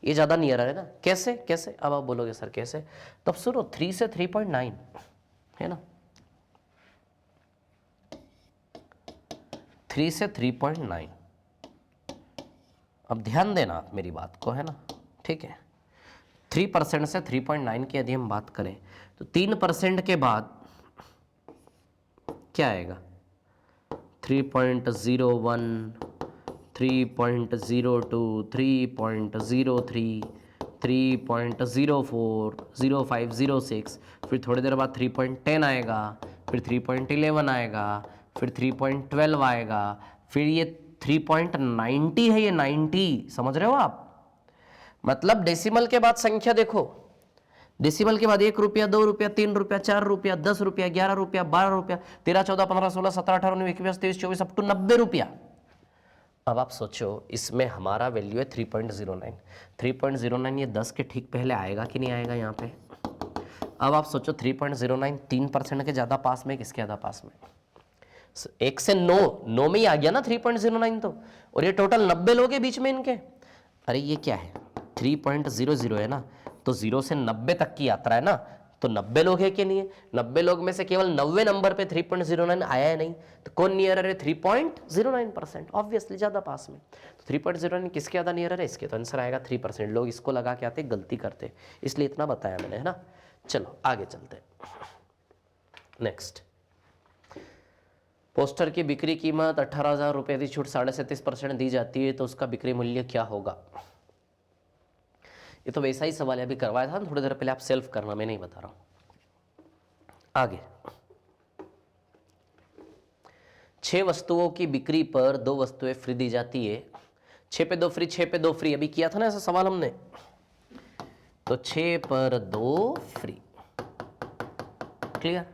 ये ज्यादा नियर है ना। कैसे कैसे, अब आप बोलोगे सर कैसे, तब सुनो 3 से 3.9 है ना, 3 से 3.9। अब ध्यान देना आप मेरी बात को, है ना, ठीक है। 3% से 3.9 की यदि हम बात करें तो 3% के बाद क्या आएगा, 3.01, 3.02, 3.03, 3.04, 05, 06, फिर थोड़ी देर बाद 3.10 आएगा, फिर 3.11 आएगा, फिर 3.12 आएगा, फिर ये 3.90 है, ये 90, समझ रहे हो आप। मतलब डेसिमल के बाद संख्या देखो, डेसिमल के बाद 1 रुपया, 2 रुपया, 3 रुपया, 4 रुपया, 10 रुपया, 11 रुपया, 12 रुपया, 13, 14, 15, 16, 17, 18, 19, 21, 23, 24, अप टू 90 रुपया। अब आप सोचो इसमें हमारा वैल्यू है 3.09, 3.09 ये 10 के ठीक पहले आएगा कि नहीं आएगा यहाँ पे। अब आप सोचो 3.09 3% के ज्यादा पास में, किसके ज्यादा पास में, 1 से 9 में ही आ गया ना 3.09 तो, और ये टोटल 90 लोग हैं बीच में इनके। अरे ये क्या है 3.00 है ना, तो 0 से 90 तक की यात्रा है ना, तो 90 लोग है कि नहीं है, 90 लोग में से केवल 90 नंबर पे 3.09 आया है नहीं, तो कौन नियर है 3.09%, ऑब्वियसली ज्यादा पास में। तो 3.09 किसके ज्यादा नियर है, इसके, तो आंसर आएगा 3%। लोग इसको लगा के आते गलती करते, इसलिए इतना बताया मैंने, है ना। चलो आगे चलते हैं नेक्स्ट। पोस्टर की बिक्री कीमत 18,000 रुपये यदि छूट 37.5% दी जाती है तो उसका बिक्री मूल्य क्या होगा। ये तो वैसा ही सवाल है, अभी करवाया था थोड़ी देर पहले, आप सेल्फ करना, मैं नहीं बता रहा हूं। आगे 6 वस्तुओं की बिक्री पर 2 वस्तुएं फ्री दी जाती है, 6 पे 2 फ्री, 6 पे 2 फ्री, अभी किया था ना ऐसा सवाल हमने, तो 6 पर 2 फ्री, क्लियर।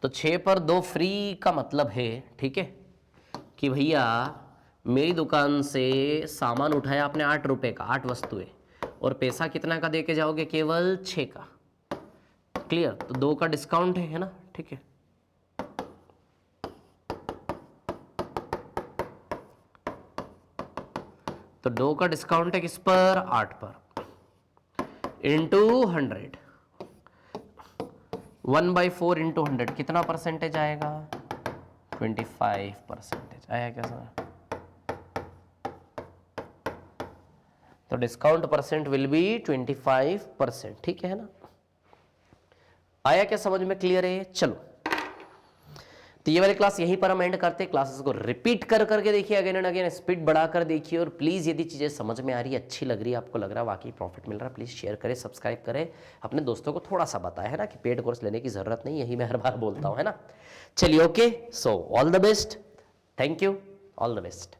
तो 6 पर 2 फ्री का मतलब है, ठीक है, कि भैया मेरी दुकान से सामान उठाया आपने 8 रुपए का, 8 वस्तुएं, और पैसा कितना का दे के जाओगे? केवल 6 का। क्लियर? तो 2 का डिस्काउंट है ना, ठीक है। तो 2 का डिस्काउंट है किस पर? 8 पर, इंटू 100, 1/4 इंटू 100 कितना परसेंटेज आएगा? 25% आया क्या सर? तो डिस्काउंट परसेंट विल बी 25%, ठीक है ना? आया क्या समझ में? क्लियर है? चलो, तो ये वाली क्लास यहीं पर हम एंड करते हैं। क्लासेस को रिपीट कर करके देखिए, अगेन एंड अगेन, स्पीड बढ़ाकर देखिए, और प्लीज़ यदि चीज़ें समझ में आ रही है, अच्छी लग रही है, आपको लग रहा है वाकई प्रॉफिट मिल रहा है, प्लीज़ शेयर करें, सब्सक्राइब करें, अपने दोस्तों को थोड़ा सा बताएं, है ना, कि पेड कोर्स लेने की ज़रूरत नहीं, यही मैं हर बार बोलता हूँ, है ना। चलिए, okay, so all the best, thank you, all the best.